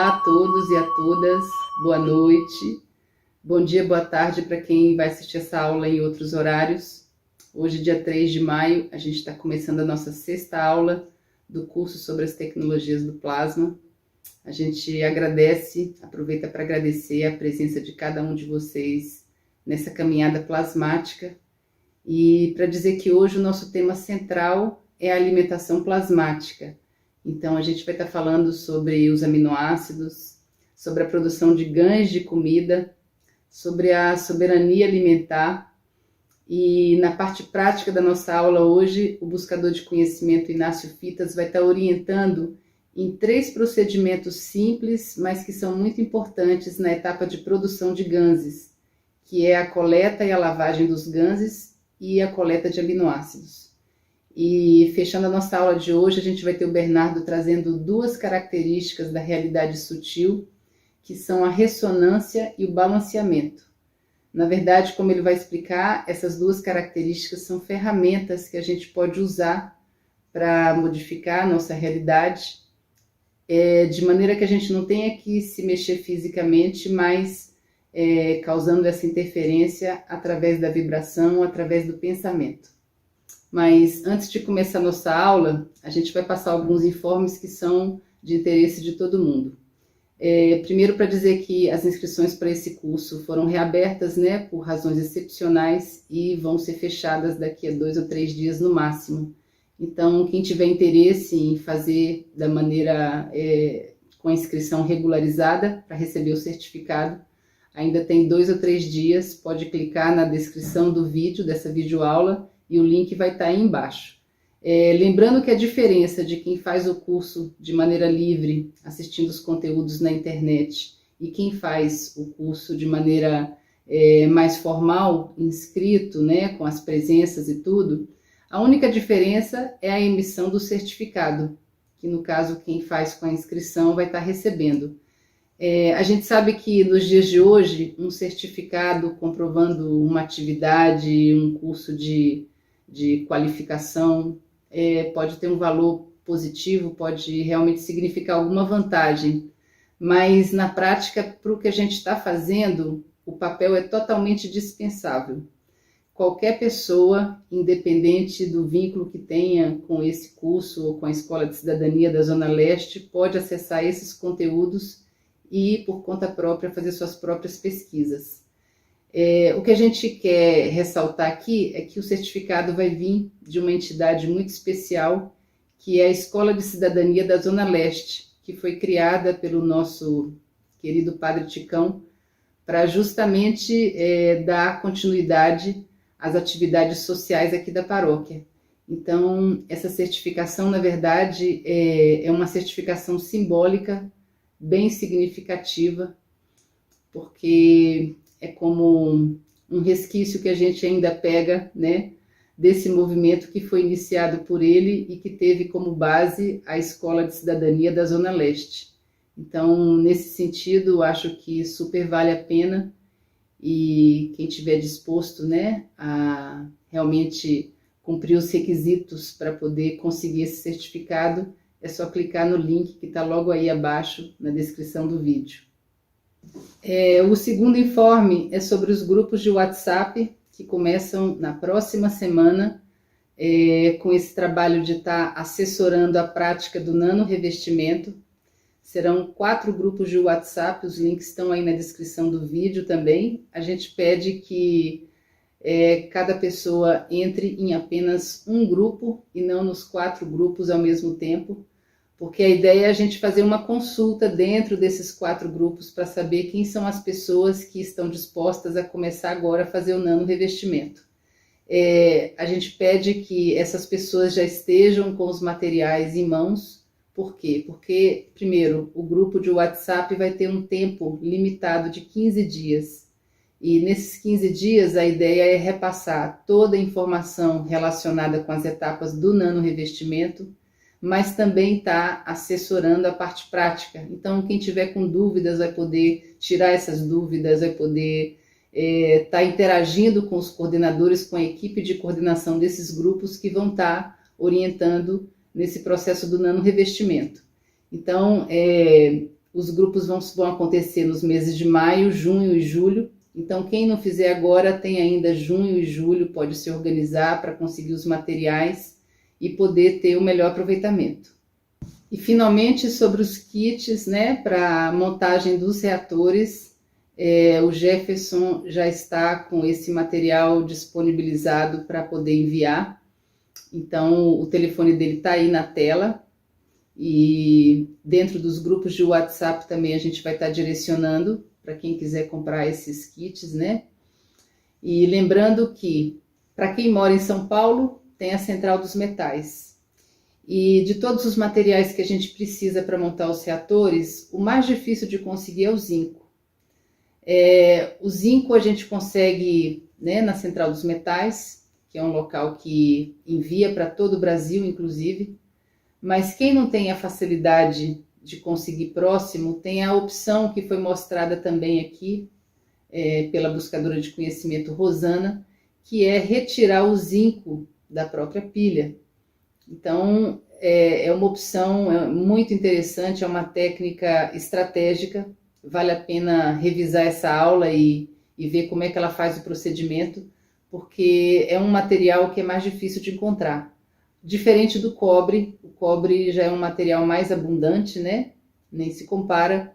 Olá a todos e a todas, boa noite, bom dia, boa tarde para quem vai assistir essa aula em outros horários. Hoje, dia 3 de maio, a gente está começando a nossa sexta aula do curso sobre as tecnologias do plasma. A gente aproveita para agradecer a presença de cada um de vocês nessa caminhada plasmática e para dizer que hoje o nosso tema central é a alimentação plasmática. Então, a gente vai estar falando sobre os aminoácidos, sobre a produção de ganhos de comida, sobre a soberania alimentar. E na parte prática da nossa aula hoje, o buscador de conhecimento Inácio Fitas vai estar orientando em 3 procedimentos simples, mas que são muito importantes na etapa de produção de ganses, que é a coleta e a lavagem dos ganses e a coleta de aminoácidos. E fechando a nossa aula de hoje, a gente vai ter o Bernardo trazendo 2 características da realidade sutil, que são a ressonância e o balanceamento. Na verdade, como ele vai explicar, essas 2 características são ferramentas que a gente pode usar para modificar a nossa realidade, de maneira que a gente não tenha que se mexer fisicamente, mas causando essa interferência através da vibração, através do pensamento. Mas antes de começar a nossa aula, a gente vai passar alguns informes que são de interesse de todo mundo. Primeiro, para dizer que as inscrições para esse curso foram reabertas, por razões excepcionais e vão ser fechadas daqui a 2 ou 3 dias no máximo. Então, quem tiver interesse em fazer da maneira com a inscrição regularizada para receber o certificado, ainda tem 2 ou 3 dias, pode clicar na descrição do vídeo, dessa videoaula, e o link vai estar aí embaixo. Lembrando que a diferença de quem faz o curso de maneira livre, assistindo os conteúdos na internet, e quem faz o curso de maneira mais formal, inscrito, com as presenças e tudo, a única diferença é a emissão do certificado, que no caso quem faz com a inscrição vai estar recebendo. A gente sabe que nos dias de hoje, um certificado comprovando uma atividade, um curso de qualificação, pode ter um valor positivo, pode realmente significar alguma vantagem, mas na prática, para o que a gente está fazendo, o papel é totalmente dispensável. Qualquer pessoa, independente do vínculo que tenha com esse curso ou com a Escola de Cidadania da Zona Leste, pode acessar esses conteúdos e, por conta própria, fazer suas próprias pesquisas. O que a gente quer ressaltar aqui é que o certificado vai vir de uma entidade muito especial, que é a Escola de Cidadania da Zona Leste, que foi criada pelo nosso querido Padre Ticão, para justamente dar continuidade às atividades sociais aqui da paróquia. Então, essa certificação, na verdade, é uma certificação simbólica, bem significativa, porque é como um resquício que a gente ainda pega, desse movimento que foi iniciado por ele e que teve como base a Escola de Cidadania da Zona Leste. Então, nesse sentido, acho que super vale a pena e quem estiver disposto, a realmente cumprir os requisitos para poder conseguir esse certificado, é só clicar no link que está logo aí abaixo na descrição do vídeo. O segundo informe é sobre os grupos de WhatsApp que começam na próxima semana com esse trabalho de estar assessorando a prática do nanorevestimento. Serão 4 grupos de WhatsApp, os links estão aí na descrição do vídeo também. A gente pede que cada pessoa entre em apenas um grupo e não nos 4 grupos ao mesmo tempo, porque a ideia é a gente fazer uma consulta dentro desses 4 grupos para saber quem são as pessoas que estão dispostas a começar agora a fazer o nanorevestimento. A gente pede que essas pessoas já estejam com os materiais em mãos. Por quê? Porque, primeiro, o grupo de WhatsApp vai ter um tempo limitado de 15 dias. E nesses 15 dias, a ideia é repassar toda a informação relacionada com as etapas do nanorevestimento, mas também está assessorando a parte prática. Então, quem tiver com dúvidas vai poder tirar essas dúvidas, vai poder estar interagindo com os coordenadores, com a equipe de coordenação desses grupos que vão estar orientando nesse processo do nanorevestimento. Então, Os grupos vão acontecer nos meses de maio, junho e julho. Então, quem não fizer agora, tem ainda junho e julho, pode se organizar para conseguir os materiais e poder ter o melhor aproveitamento. E, finalmente, sobre os kits, né, para montagem dos reatores, o Jefferson já está com esse material disponibilizado para poder enviar. Então, o telefone dele está aí na tela. E dentro dos grupos de WhatsApp também a gente vai estar direcionando para quem quiser comprar esses kits, né? E lembrando que, para quem mora em São Paulo, tem a Central dos Metais. E de todos os materiais que a gente precisa para montar os reatores, o mais difícil de conseguir é o zinco. O zinco a gente consegue, né, na Central dos Metais, que é um local que envia para todo o Brasil, inclusive. Mas quem não tem a facilidade de conseguir próximo, tem a opção que foi mostrada também aqui pela buscadora de conhecimento Rosana, que é retirar o zinco da própria pilha. Então, é uma opção muito interessante, é uma técnica estratégica, vale a pena revisar essa aula e ver como é que ela faz o procedimento, porque é um material que é mais difícil de encontrar. Diferente do cobre, o cobre já é um material mais abundante, né? Nem se compara.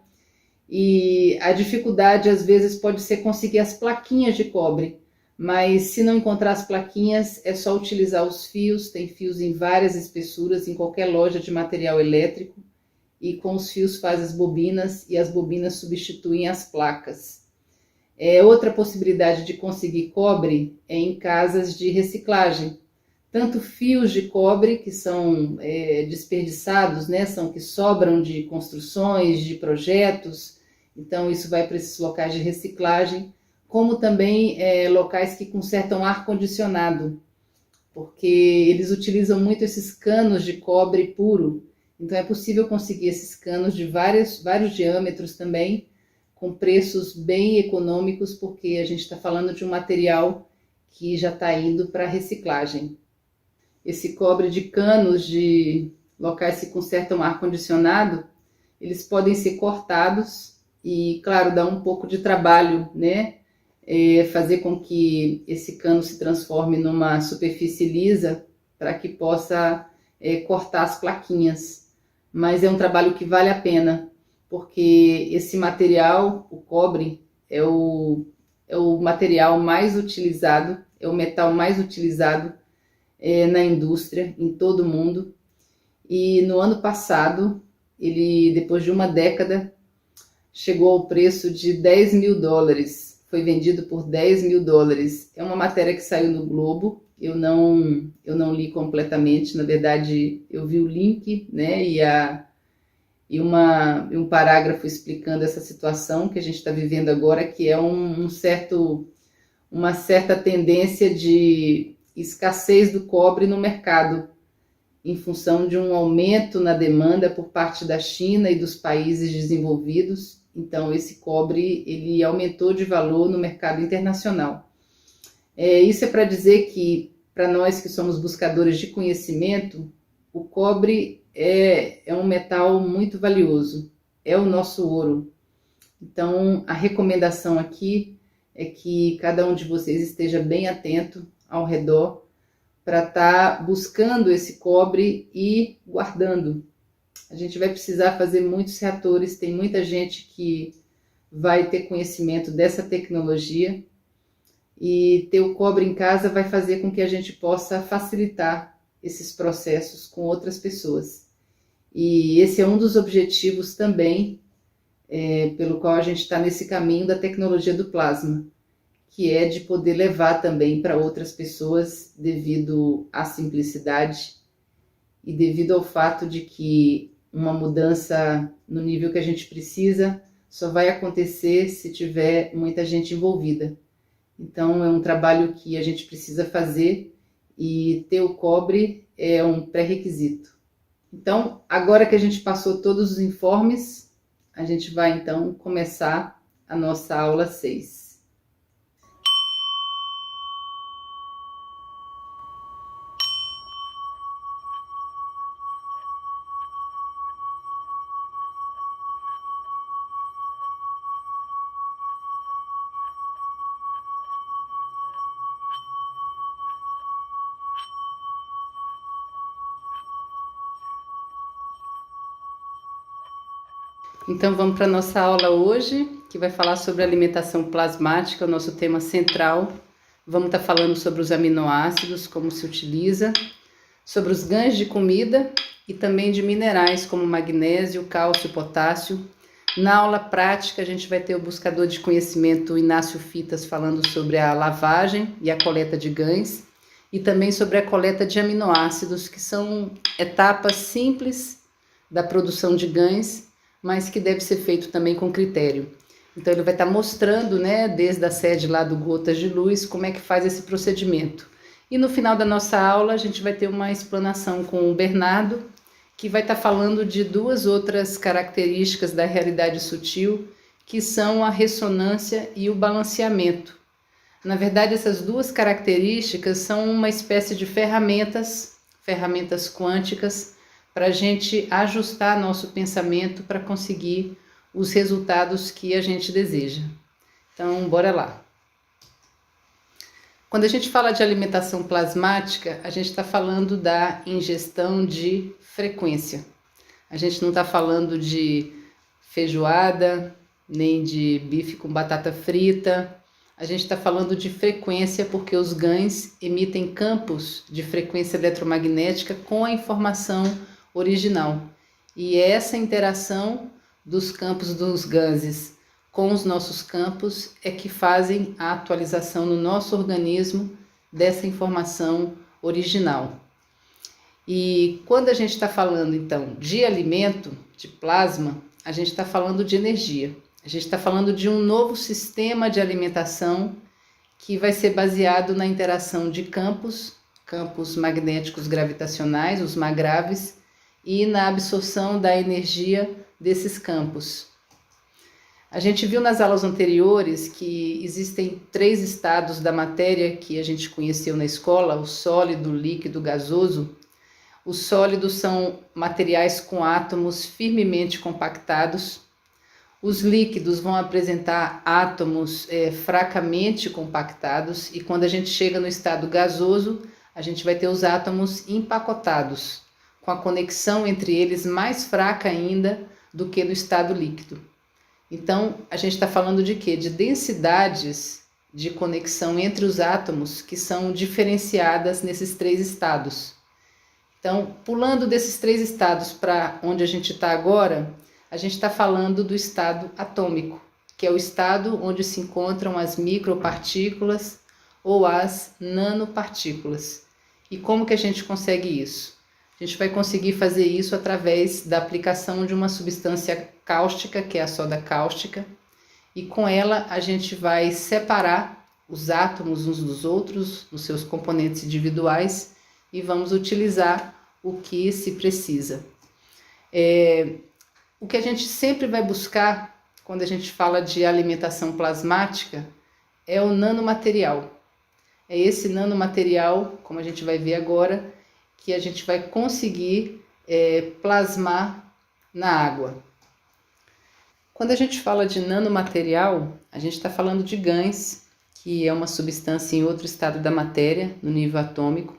E a dificuldade, às vezes, pode ser conseguir as plaquinhas de cobre, mas se não encontrar as plaquinhas, é só utilizar os fios, tem fios em várias espessuras, em qualquer loja de material elétrico, e com os fios faz as bobinas, e as bobinas substituem as placas. Outra possibilidade de conseguir cobre é em casas de reciclagem. Tanto fios de cobre que são desperdiçados, né, são que sobram de construções, de projetos, então isso vai para esses locais de reciclagem, como também locais que consertam ar-condicionado, porque eles utilizam muito esses canos de cobre puro, então é possível conseguir esses canos de vários diâmetros também, com preços bem econômicos, porque a gente está falando de um material que já está indo para reciclagem. Esse cobre de canos de locais que consertam ar-condicionado, eles podem ser cortados e, claro, dá um pouco de trabalho, né? Fazer com que esse cano se transforme numa superfície lisa para que possa cortar as plaquinhas. Mas é um trabalho que vale a pena, porque esse material, o cobre, é o material mais utilizado, é o metal mais utilizado na indústria, em todo o mundo. E no ano passado, ele, depois de uma década, chegou ao preço de $10.000. Foi vendido por $10.000. É uma matéria que saiu no Globo. Eu não li completamente. Na verdade, eu vi o link, né, e um parágrafo explicando essa situação que a gente está vivendo agora, que é uma certa tendência de escassez do cobre no mercado, em função de um aumento na demanda por parte da China e dos países desenvolvidos. Então, esse cobre ele aumentou de valor no mercado internacional. Isso é para dizer que, para nós que somos buscadores de conhecimento, o cobre é um metal muito valioso, é o nosso ouro. Então, a recomendação aqui é que cada um de vocês esteja bem atento ao redor para estar buscando esse cobre e guardando. A gente vai precisar fazer muitos reatores, tem muita gente que vai ter conhecimento dessa tecnologia, e ter o cobre em casa vai fazer com que a gente possa facilitar esses processos com outras pessoas. E esse é um dos objetivos também pelo qual a gente está nesse caminho da tecnologia do plasma, que é de poder levar também para outras pessoas devido à simplicidade e devido ao fato de que uma mudança no nível que a gente precisa só vai acontecer se tiver muita gente envolvida. Então é um trabalho que a gente precisa fazer e ter o cobre é um pré-requisito. Então, agora que a gente passou todos os informes, a gente vai então começar a nossa aula 6. Então vamos para a nossa aula hoje, que vai falar sobre alimentação plasmática, o nosso tema central. Vamos estar falando sobre os aminoácidos, como se utiliza, sobre os ganhos de comida e também de minerais como magnésio, cálcio, potássio. Na aula prática a gente vai ter o buscador de conhecimento Inácio Fitas falando sobre a lavagem e a coleta de ganhos e também sobre a coleta de aminoácidos, que são etapas simples da produção de ganhos, mas que deve ser feito também com critério. Então ele vai estar mostrando, desde a sede lá do Gotas de Luz, como é que faz esse procedimento. E no final da nossa aula a gente vai ter uma explanação com o Bernardo, que vai estar falando de duas outras características da realidade sutil, que são a ressonância e o balanceamento. Na verdade, essas duas características são uma espécie de ferramentas quânticas, para a gente ajustar nosso pensamento para conseguir os resultados que a gente deseja. Então, bora lá. Quando a gente fala de alimentação plasmática, a gente está falando da ingestão de frequência. A gente não está falando de feijoada, nem de bife com batata frita. A gente está falando de frequência porque os GANs emitem campos de frequência eletromagnética com a informação original. E essa interação dos campos dos GANs com os nossos campos é que fazem a atualização no nosso organismo dessa informação original. E quando a gente está falando então de alimento, de plasma, a gente está falando de energia. A gente está falando de um novo sistema de alimentação que vai ser baseado na interação de campos magnéticos gravitacionais, os MAGRAVs, e na absorção da energia desses campos. A gente viu nas aulas anteriores que existem 3 estados da matéria que a gente conheceu na escola: o sólido, líquido, gasoso. Os sólidos são materiais com átomos firmemente compactados. Os líquidos vão apresentar átomos fracamente compactados, e quando a gente chega no estado gasoso, a gente vai ter os átomos empacotados, com a conexão entre eles mais fraca ainda do que no estado líquido. Então, a gente está falando de quê? De densidades de conexão entre os átomos que são diferenciadas nesses 3 estados. Então, pulando desses 3 estados para onde a gente está agora, a gente está falando do estado atômico, que é o estado onde se encontram as micropartículas ou as nanopartículas. E como que a gente consegue isso? A gente vai conseguir fazer isso através da aplicação de uma substância cáustica, que é a soda cáustica, e com ela a gente vai separar os átomos uns dos outros, nos seus componentes individuais, e vamos utilizar o que se precisa. O que a gente sempre vai buscar quando a gente fala de alimentação plasmática é o nanomaterial. É esse nanomaterial, como a gente vai ver agora, que a gente vai conseguir plasmar na água. Quando a gente fala de nanomaterial, a gente está falando de GANs, que é uma substância em outro estado da matéria, no nível atômico,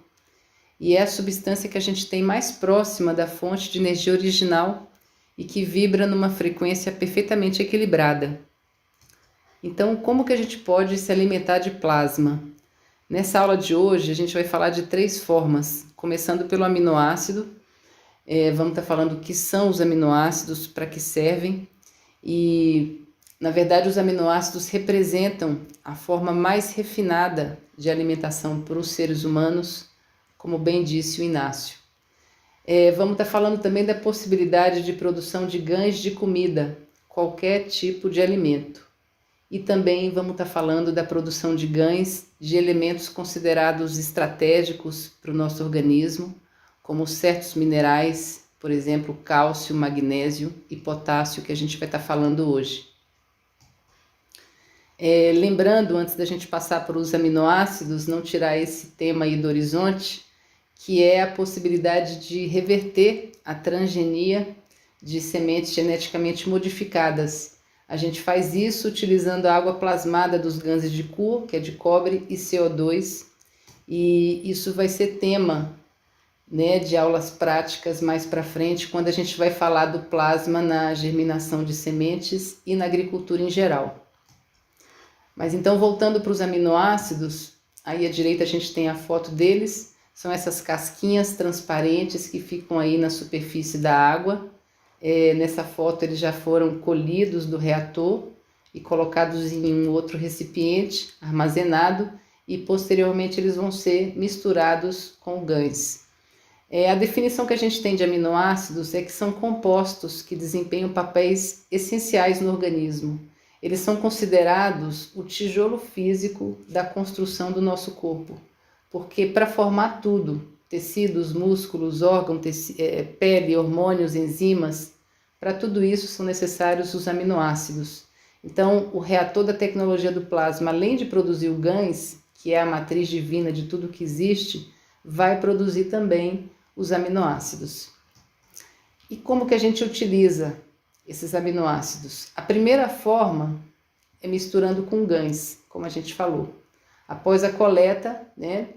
e é a substância que a gente tem mais próxima da fonte de energia original e que vibra numa frequência perfeitamente equilibrada. Então, como que a gente pode se alimentar de plasma? Nessa aula de hoje, a gente vai falar de 3 formas, começando pelo aminoácido. Vamos estar falando o que são os aminoácidos, para que servem, e, na verdade, os aminoácidos representam a forma mais refinada de alimentação para os seres humanos, como bem disse o Inácio. Vamos estar falando também da possibilidade de produção de GANs de comida, qualquer tipo de alimento. E também vamos estar falando da produção de GANs de elementos considerados estratégicos para o nosso organismo, como certos minerais, por exemplo, cálcio, magnésio e potássio, que a gente vai estar falando hoje. Lembrando, antes da gente passar para os aminoácidos, não tirar esse tema aí do horizonte, que é a possibilidade de reverter a transgenia de sementes geneticamente modificadas. A gente faz isso utilizando a água plasmada dos GANs de Kur, que é de cobre, e CO2, e isso vai ser tema né, de aulas práticas mais para frente, quando a gente vai falar do plasma na germinação de sementes e na agricultura em geral. Mas então, voltando para os aminoácidos, aí à direita a gente tem a foto deles, são essas casquinhas transparentes que ficam aí na superfície da água. Nessa foto eles já foram colhidos do reator e colocados em um outro recipiente, armazenado, e posteriormente eles vão ser misturados com o gans. A definição que a gente tem de aminoácidos é que são compostos que desempenham papéis essenciais no organismo. Eles são considerados o tijolo físico da construção do nosso corpo, porque para formar tudo, tecidos, músculos, órgãos, pele, hormônios, enzimas, para tudo isso são necessários os aminoácidos. Então, o reator da tecnologia do plasma, além de produzir o gans, que é a matriz divina de tudo que existe, vai produzir também os aminoácidos. E como que a gente utiliza esses aminoácidos? A primeira forma é misturando com gans, como a gente falou. Após a coleta, né,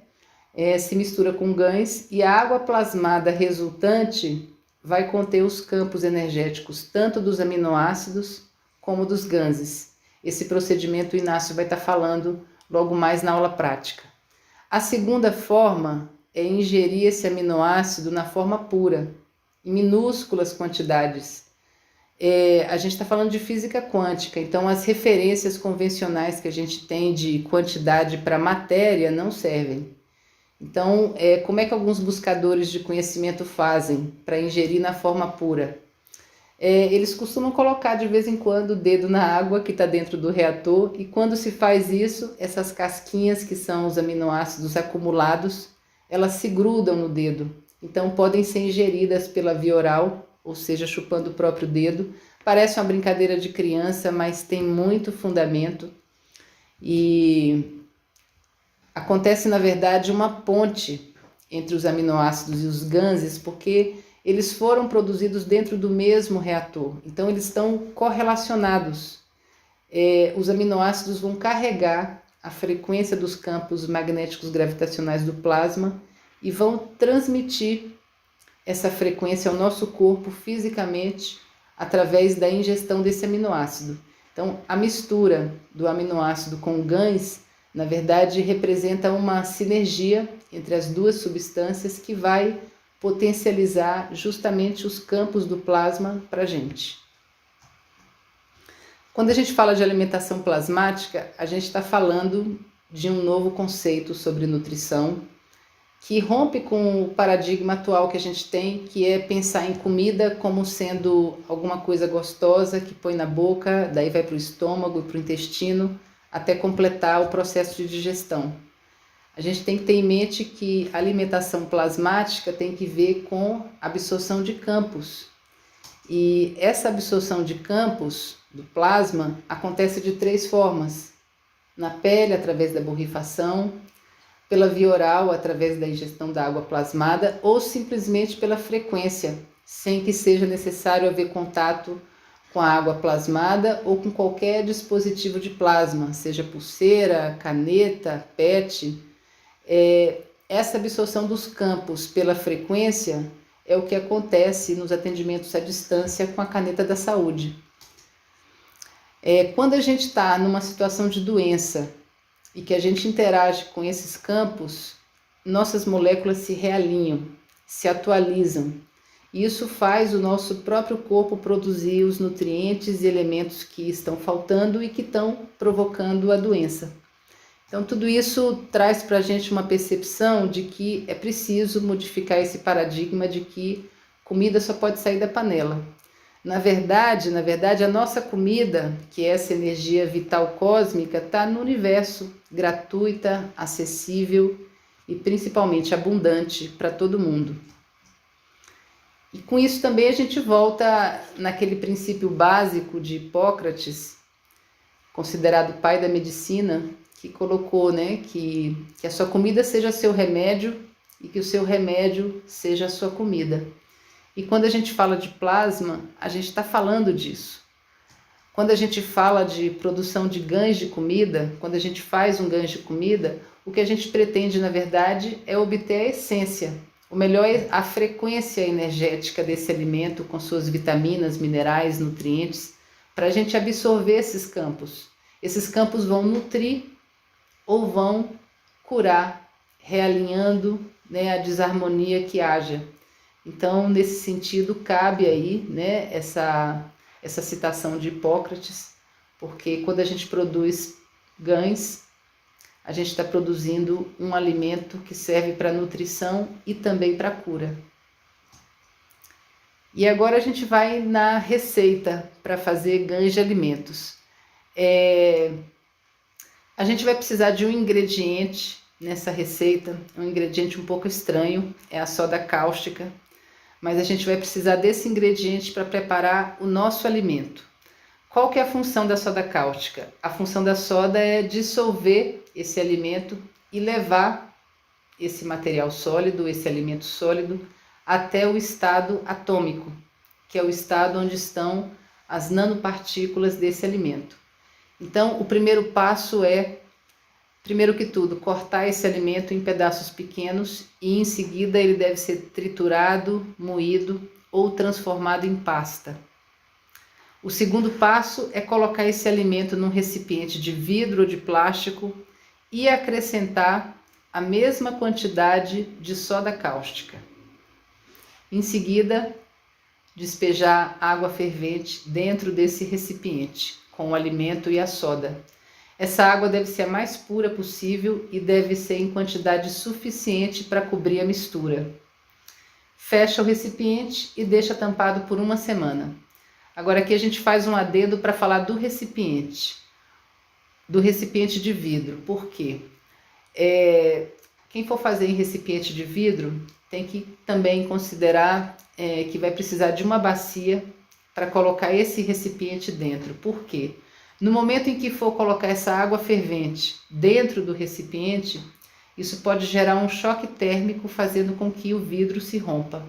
se mistura com gans e a água plasmada resultante vai conter os campos energéticos tanto dos aminoácidos como dos ganses. Esse procedimento o Inácio vai estar falando logo mais na aula prática. A segunda forma é ingerir esse aminoácido na forma pura, em minúsculas quantidades. A gente está falando de física quântica, então as referências convencionais que a gente tem de quantidade para matéria não servem. Então, como é que alguns buscadores de conhecimento fazem para ingerir na forma pura? Eles costumam colocar de vez em quando o dedo na água que está dentro do reator, e quando se faz isso, essas casquinhas que são os aminoácidos acumulados, elas se grudam no dedo. Então podem ser ingeridas pela via oral, ou seja, chupando o próprio dedo. Parece uma brincadeira de criança, mas tem muito fundamento. E acontece, na verdade, uma ponte entre os aminoácidos e os ganses, porque eles foram produzidos dentro do mesmo reator. Então eles estão correlacionados. Os aminoácidos vão carregar a frequência dos campos magnéticos gravitacionais do plasma e vão transmitir essa frequência ao nosso corpo fisicamente através da ingestão desse aminoácido. Então, a mistura do aminoácido com o gans, na verdade, representa uma sinergia entre as duas substâncias que vai potencializar justamente os campos do plasma para a gente. Quando a gente fala de alimentação plasmática, a gente está falando de um novo conceito sobre nutrição que rompe com o paradigma atual que a gente tem, que é pensar em comida como sendo alguma coisa gostosa que põe na boca, daí vai para o estômago e para o intestino, até completar o processo de digestão. A gente tem que ter em mente que a alimentação plasmática tem que ver com absorção de campos. E essa absorção de campos do plasma acontece de 3 formas: na pele, através da borrifação, pela via oral, através da ingestão da água plasmada, ou simplesmente pela frequência, sem que seja necessário haver contato com a água plasmada ou com qualquer dispositivo de plasma, seja pulseira, caneta, PET. Essa absorção dos campos pela frequência é o que acontece nos atendimentos à distância com a caneta da saúde. Quando a gente está numa situação de doença e que a gente interage com esses campos, nossas moléculas se realinham, se atualizam. E isso faz o nosso próprio corpo produzir os nutrientes e elementos que estão faltando e que estão provocando a doença. Então, tudo isso traz para a gente uma percepção de que é preciso modificar esse paradigma de que comida só pode sair da panela. Na verdade, a nossa comida, que é essa energia vital cósmica, está no universo, gratuita, acessível e principalmente abundante para todo mundo. E com isso também a gente volta naquele princípio básico de Hipócrates, considerado pai da medicina, que colocou, que a sua comida seja seu remédio e que o seu remédio seja a sua comida. E quando a gente fala de plasma, a gente está falando disso. Quando a gente fala de produção de gans de comida, quando a gente faz um gans de comida, o que a gente pretende, na verdade, é obter a essência, O melhor é a frequência energética desse alimento com suas vitaminas, minerais, nutrientes, para a gente absorver esses campos. Esses campos vão nutrir ou vão curar, realinhando, né, a desarmonia que haja. Então, nesse sentido, cabe aí, né, essa citação de Hipócrates, porque quando a gente produz gãs, a gente está produzindo um alimento que serve para nutrição e também para cura. E agora a gente vai na receita para fazer gãs de alimentos. A gente vai precisar de um ingrediente nessa receita, um ingrediente um pouco estranho, é a soda cáustica, mas a gente vai precisar desse ingrediente para preparar o nosso alimento. Qual que é a função da soda cáustica? A função da soda é dissolver esse alimento e levar esse material sólido, esse alimento sólido, até o estado atômico, que é o estado onde estão as nanopartículas desse alimento. Então, o primeiro passo é, primeiro que tudo, cortar esse alimento em pedaços pequenos e em seguida ele deve ser triturado, moído ou transformado em pasta. O segundo passo é colocar esse alimento num recipiente de vidro ou de plástico e acrescentar a mesma quantidade de soda cáustica. Em seguida, despejar água fervente dentro desse recipiente com o alimento e a soda. Essa água deve ser a mais pura possível e deve ser em quantidade suficiente para cobrir a mistura. Fecha o recipiente e deixa tampado por 1 semana. Agora aqui a gente faz um adendo para falar do recipiente de vidro. Por quê? Quem for fazer em recipiente de vidro tem que também considerar que vai precisar de uma bacia para colocar esse recipiente dentro. Por quê? No momento em que for colocar essa água fervente dentro do recipiente, isso pode gerar um choque térmico, fazendo com que o vidro se rompa.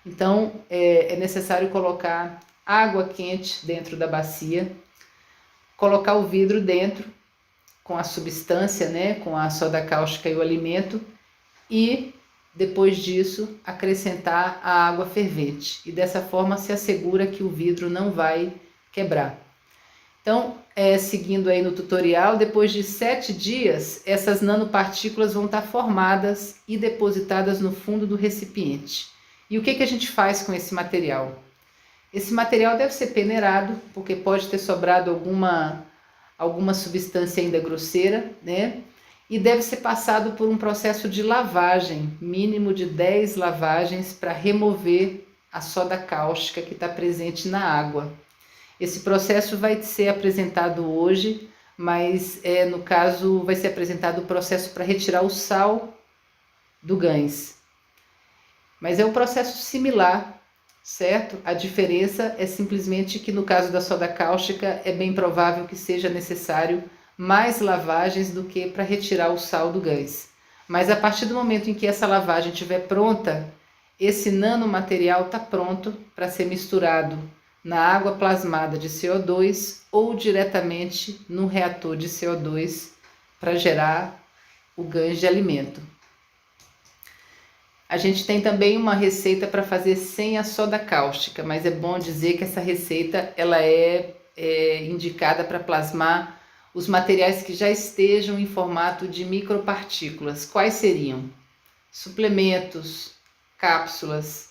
Então, é necessário colocar água quente dentro da bacia, colocar o vidro dentro com a substância, né, com a soda cáustica e o alimento, e depois disso acrescentar a água fervente. E dessa forma se assegura que o vidro não vai quebrar. Então, seguindo aí no tutorial, depois de 7 dias, essas nanopartículas vão estar formadas e depositadas no fundo do recipiente. E o que a gente faz com esse material? Esse material deve ser peneirado, porque pode ter sobrado alguma substância ainda grosseira, né? E deve ser passado por um processo de lavagem, mínimo de 10 lavagens, para remover a soda cáustica que está presente na água. Esse processo vai ser apresentado hoje, mas no caso vai ser apresentado o processo para retirar o sal do gãs. Mas é um processo similar, certo? A diferença é simplesmente que no caso da soda cáustica é bem provável que seja necessário mais lavagens do que para retirar o sal do gãs. Mas a partir do momento em que essa lavagem estiver pronta, esse nanomaterial está pronto para ser misturado na água plasmada de CO2 ou diretamente no reator de CO2 para gerar o gãs de alimento. A gente tem também uma receita para fazer sem a soda cáustica, mas é bom dizer que essa receita ela é indicada para plasmar os materiais que já estejam em formato de micropartículas. Quais seriam? Suplementos, cápsulas,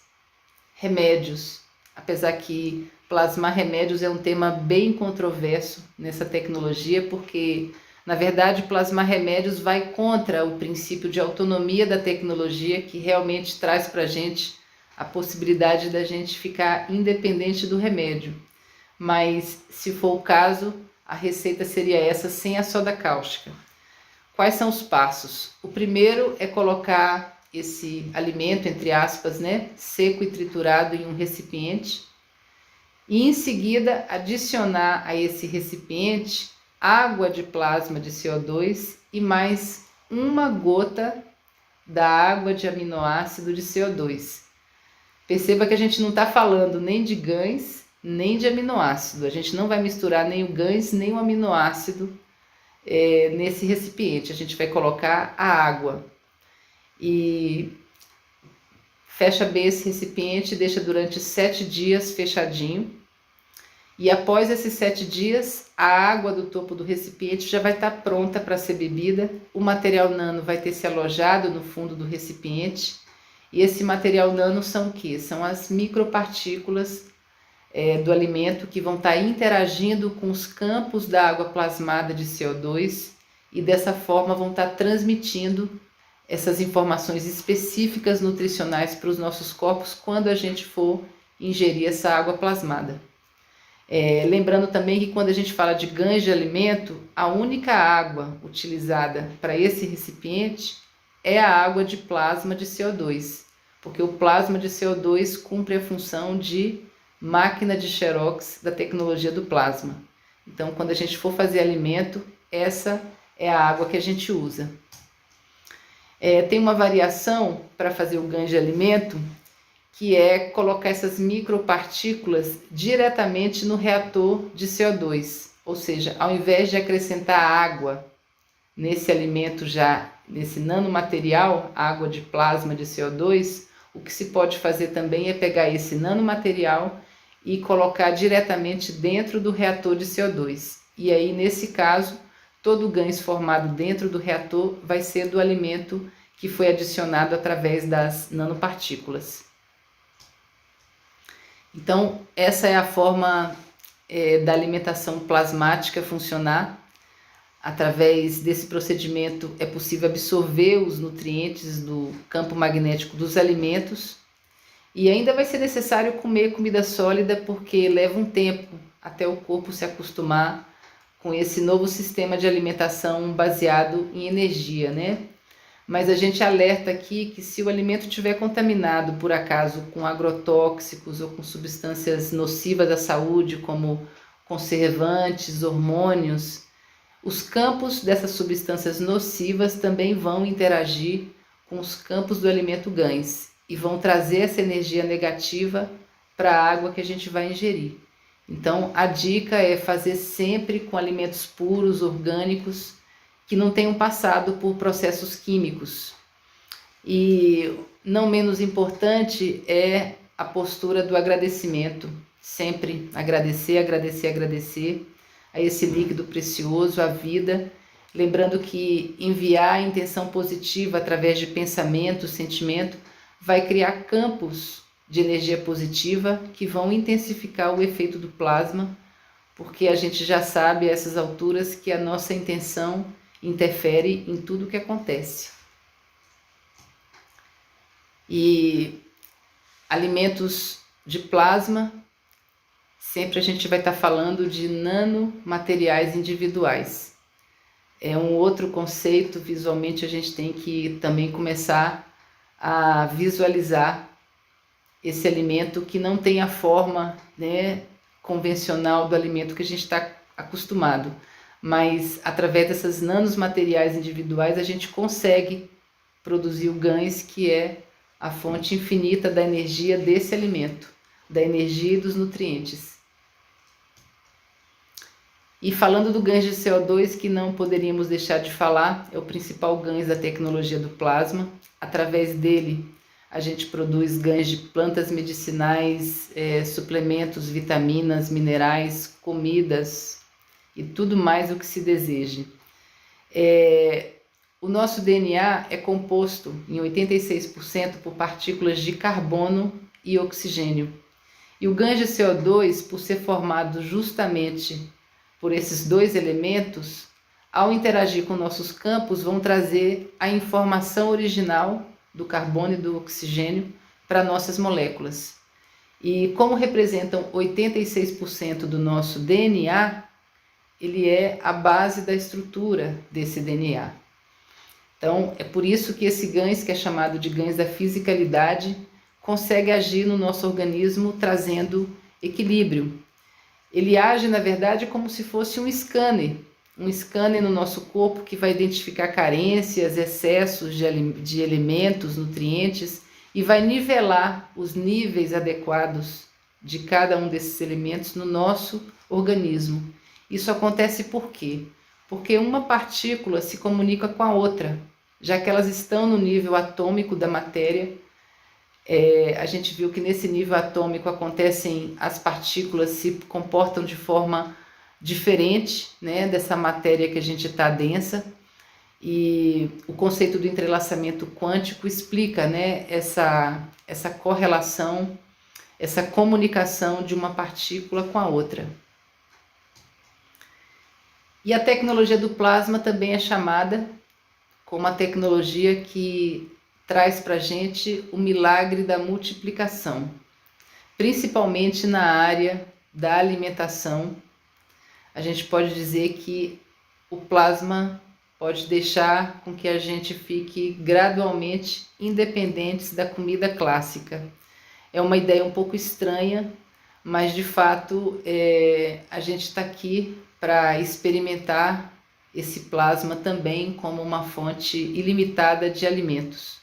remédios. Apesar que plasmar remédios é um tema bem controverso nessa tecnologia, porque na verdade plasmar remédios vai contra o princípio de autonomia da tecnologia, que realmente traz para a gente a possibilidade da gente ficar independente do remédio. Mas se for o caso, a receita seria essa sem a soda cáustica. Quais são os passos? O primeiro é colocar esse alimento, entre aspas, né, seco e triturado em um recipiente, e em seguida adicionar a esse recipiente água de plasma de CO2 e mais 1 gota da água de aminoácido de CO2. Perceba que a gente não está falando nem de gãs, nem de aminoácido. A gente não vai misturar nem o gãs, nem o aminoácido nesse recipiente. A gente vai colocar a água. E fecha bem esse recipiente e deixa durante 7 dias fechadinho. E após esses 7 dias, a água do topo do recipiente já vai estar pronta para ser bebida. O material nano vai ter se alojado no fundo do recipiente. E esse material nano são o quê? São as micropartículas do alimento que vão estar interagindo com os campos da água plasmada de CO2 e dessa forma vão estar transmitindo essas informações específicas nutricionais para os nossos corpos quando a gente for ingerir essa água plasmada. Lembrando também que quando a gente fala de ganho de alimento, a única água utilizada para esse recipiente é a água de plasma de CO2, porque o plasma de CO2 cumpre a função de máquina de xerox da tecnologia do plasma. Então, quando a gente for fazer alimento, essa é a água que a gente usa. Tem uma variação para fazer o ganho de alimento, que é colocar essas micropartículas diretamente no reator de CO2. Ou seja, ao invés de acrescentar água nesse alimento já, nesse nanomaterial, água de plasma de CO2, o que se pode fazer também é pegar esse nanomaterial e colocar diretamente dentro do reator de CO2. E aí, nesse caso, todo o ganho formado dentro do reator vai ser do alimento que foi adicionado através das nanopartículas. Então, essa é a forma da alimentação plasmática funcionar. Através desse procedimento é possível absorver os nutrientes do campo magnético dos alimentos e ainda vai ser necessário comer comida sólida porque leva um tempo até o corpo se acostumar com esse novo sistema de alimentação baseado em energia, né? Mas a gente alerta aqui que se o alimento estiver contaminado por acaso com agrotóxicos ou com substâncias nocivas à saúde, como conservantes, hormônios, os campos dessas substâncias nocivas também vão interagir com os campos do alimento ganho e vão trazer essa energia negativa para a água que a gente vai ingerir. Então, a dica é fazer sempre com alimentos puros, orgânicos, que não tenham passado por processos químicos. E não menos importante é a postura do agradecimento. Sempre agradecer, agradecer, agradecer a esse líquido precioso, a vida. Lembrando que enviar a intenção positiva através de pensamento, sentimento, vai criar campos de energia positiva que vão intensificar o efeito do plasma, porque a gente já sabe a essas alturas que a nossa intenção interfere em tudo o que acontece. E alimentos de plasma, sempre a gente vai estar falando de nanomateriais individuais. É um outro conceito, visualmente a gente tem que também começar a visualizar esse alimento que não tem a forma, né, convencional do alimento que a gente está acostumado. Mas através dessas nanomateriais individuais a gente consegue produzir o GANs, que é a fonte infinita da energia desse alimento, da energia e dos nutrientes. E falando do GANs de CO2, que não poderíamos deixar de falar, é o principal GANs da tecnologia do plasma. Através dele a gente produz GANs de plantas medicinais, suplementos, vitaminas, minerais, comidas e tudo mais o que se deseje. O nosso DNA é composto em 86% por partículas de carbono e oxigênio. E o GAN de CO2, por ser formado justamente por esses dois elementos, ao interagir com nossos campos, vão trazer a informação original do carbono e do oxigênio para nossas moléculas. E como representam 86% do nosso DNA, ele é a base da estrutura desse DNA. Então, é por isso que esse GANs, que é chamado de GANs da fisicalidade, consegue agir no nosso organismo trazendo equilíbrio. Ele age, na verdade, como se fosse um scanner no nosso corpo que vai identificar carências, excessos de elementos, nutrientes e vai nivelar os níveis adequados de cada um desses elementos no nosso organismo. Isso acontece por quê? Porque uma partícula se comunica com a outra, já que elas estão no nível atômico da matéria, A gente viu que nesse nível atômico as partículas se comportam de forma diferente, né, dessa matéria que a gente está densa, e o conceito do entrelaçamento quântico explica, né, essa correlação, essa comunicação de uma partícula com a outra. E a tecnologia do plasma também é chamada como a tecnologia que traz para a gente o milagre da multiplicação, principalmente na área da alimentação. A gente pode dizer que o plasma pode deixar com que a gente fique gradualmente independentes da comida clássica. É uma ideia um pouco estranha, mas de fato a gente está aqui para experimentar esse plasma também como uma fonte ilimitada de alimentos.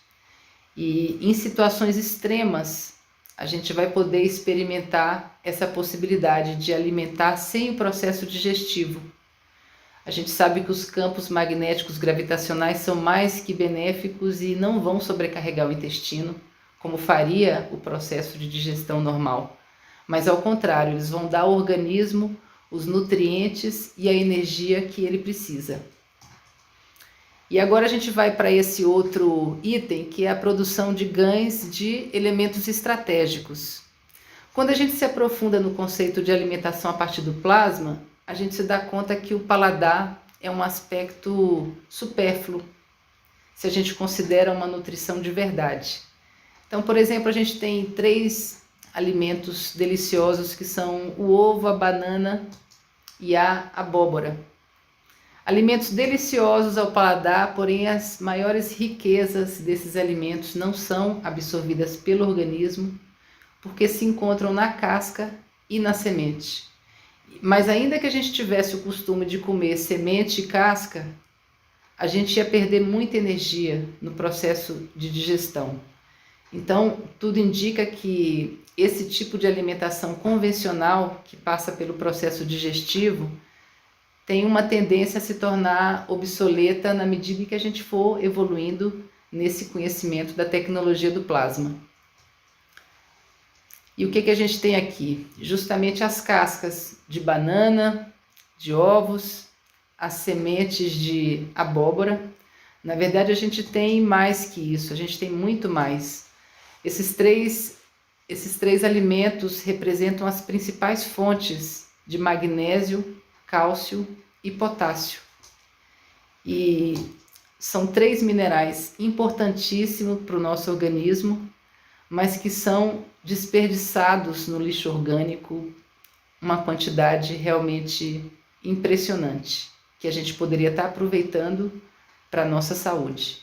E em situações extremas, a gente vai poder experimentar essa possibilidade de alimentar sem o processo digestivo. A gente sabe que os campos magnéticos gravitacionais são mais que benéficos e não vão sobrecarregar o intestino, como faria o processo de digestão normal. Mas ao contrário, eles vão dar ao organismo os nutrientes e a energia que ele precisa. E agora a gente vai para esse outro item, que é a produção de GANs de elementos estratégicos. Quando a gente se aprofunda no conceito de alimentação a partir do plasma, a gente se dá conta que o paladar é um aspecto supérfluo, se a gente considera uma nutrição de verdade. Então, por exemplo, a gente tem 3 alimentos deliciosos que são o ovo, a banana e a abóbora. Alimentos deliciosos ao paladar, porém as maiores riquezas desses alimentos não são absorvidas pelo organismo, porque se encontram na casca e na semente. Mas ainda que a gente tivesse o costume de comer semente e casca, a gente ia perder muita energia no processo de digestão. Então, tudo indica que esse tipo de alimentação convencional, que passa pelo processo digestivo, tem uma tendência a se tornar obsoleta na medida que a gente for evoluindo nesse conhecimento da tecnologia do plasma. E o que a gente tem aqui? Justamente as cascas de banana, de ovos, as sementes de abóbora. Na verdade, a gente tem mais que isso, a gente tem muito mais. Esses três alimentos representam as principais fontes de magnésio, cálcio e potássio. E são 3 minerais importantíssimos para o nosso organismo, mas que são desperdiçados no lixo orgânico uma quantidade realmente impressionante, que a gente poderia estar aproveitando para a nossa saúde.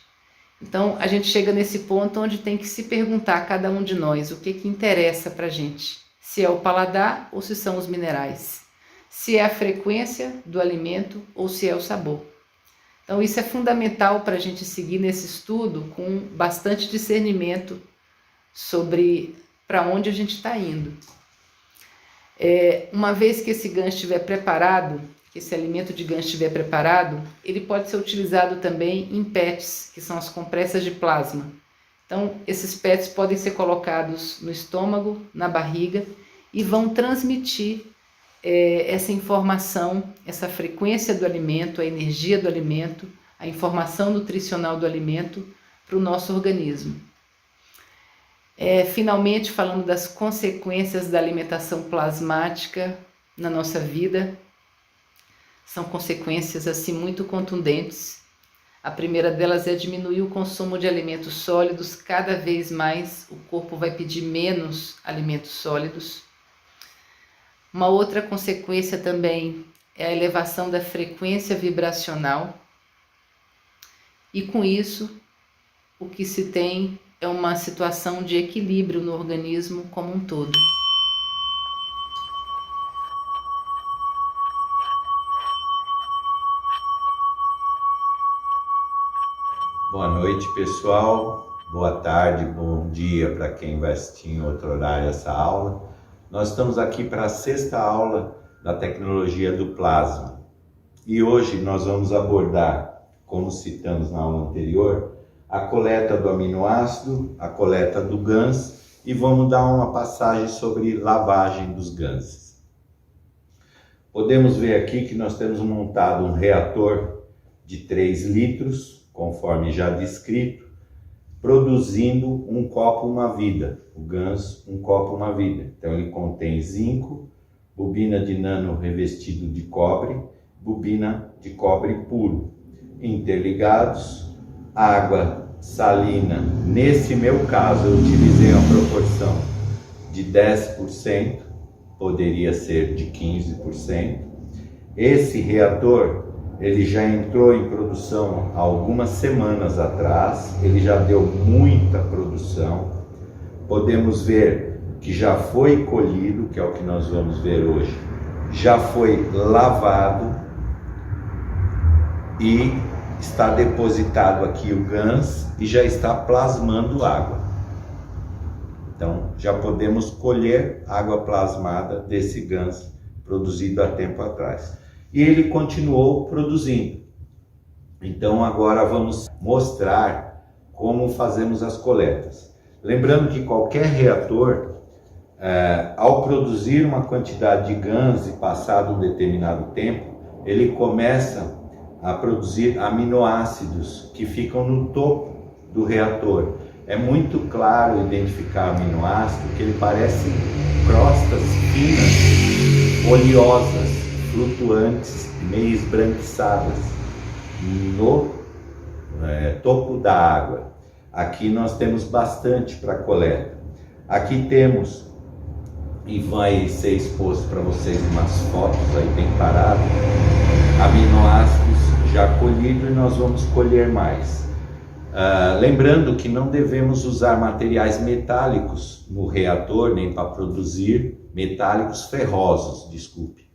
Então, a gente chega nesse ponto onde tem que se perguntar a cada um de nós o que interessa para a gente. Se é o paladar ou se são os minerais. Se é a frequência do alimento ou se é o sabor. Então, isso é fundamental para a gente seguir nesse estudo com bastante discernimento sobre para onde a gente está indo. Uma vez que esse GAN estiver preparado, que esse alimento de GAN estiver preparado, ele pode ser utilizado também em PETs, que são as compressas de plasma. Então, esses PETs podem ser colocados no estômago, na barriga, e vão transmitir essa informação, essa frequência do alimento, a energia do alimento, a informação nutricional do alimento para o nosso organismo. Finalmente, falando das consequências da alimentação plasmática na nossa vida, são consequências assim muito contundentes. A primeira delas é diminuir o consumo de alimentos sólidos, cada vez mais o corpo vai pedir menos alimentos sólidos. Uma outra consequência também é a elevação da frequência vibracional. E com isso, o que se tem é uma situação de equilíbrio no organismo como um todo. Boa noite, pessoal. Boa tarde, bom dia para quem vai assistir em outro horário essa aula. Nós estamos aqui para a 6ª aula da tecnologia do plasma. E hoje nós vamos abordar, como citamos na aula anterior, a coleta do aminoácido, a coleta do GANS e vamos dar uma passagem sobre lavagem dos GANs. Podemos ver aqui que nós temos montado um reator de 3 litros, conforme já descrito, produzindo um copo uma vida, o GANS um copo uma vida. Então ele contém zinco, bobina de nano revestido de cobre, bobina de cobre puro, interligados, água salina. Nesse meu caso eu utilizei uma proporção de 10%, poderia ser de 15%. Esse reator ele já entrou em produção há algumas semanas atrás, ele já deu muita produção. Podemos ver que já foi colhido, que é o que nós vamos ver hoje, já foi lavado e está depositado aqui o GANS e já está plasmando água. Então já podemos colher água plasmada desse GANS produzido há tempo atrás. E ele continuou produzindo. Então agora vamos mostrar como fazemos as coletas. Lembrando que qualquer reator, ao produzir uma quantidade de GANs e passado um determinado tempo, ele começa a produzir aminoácidos que ficam no topo do reator. É muito claro identificar aminoácido, que ele parece crostas finas, oleosas, flutuantes, meio esbranquiçadas no topo da água. Aqui nós temos bastante para coleta. Aqui temos, e vai ser exposto para vocês umas fotos aí bem parado, aminoácidos já colhidos, e nós vamos colher mais. Lembrando que não devemos usar materiais metálicos no reator, nem para produzir metálicos ferrosos, desculpe.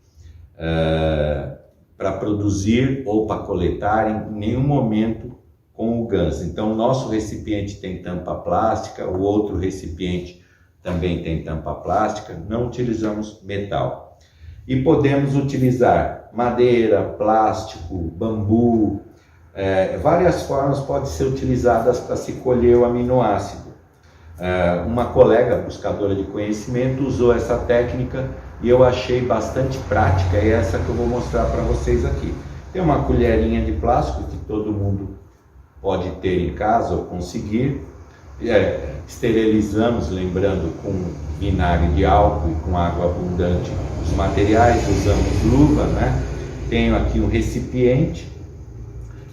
Para produzir ou para coletar em nenhum momento com o GANS. Então o nosso recipiente tem tampa plástica, o outro recipiente também tem tampa plástica, não utilizamos metal. E podemos utilizar madeira, plástico, bambu, várias formas podem ser utilizadas para se colher o aminoácido. Uma colega buscadora de conhecimento usou essa técnica e eu achei bastante prática, e é essa que eu vou mostrar para vocês aqui. Tem uma colherinha de plástico que todo mundo pode ter em casa ou conseguir. Esterilizamos, lembrando, com vinagre de álcool e com água abundante os materiais, usamos luva, né? Tenho aqui um recipiente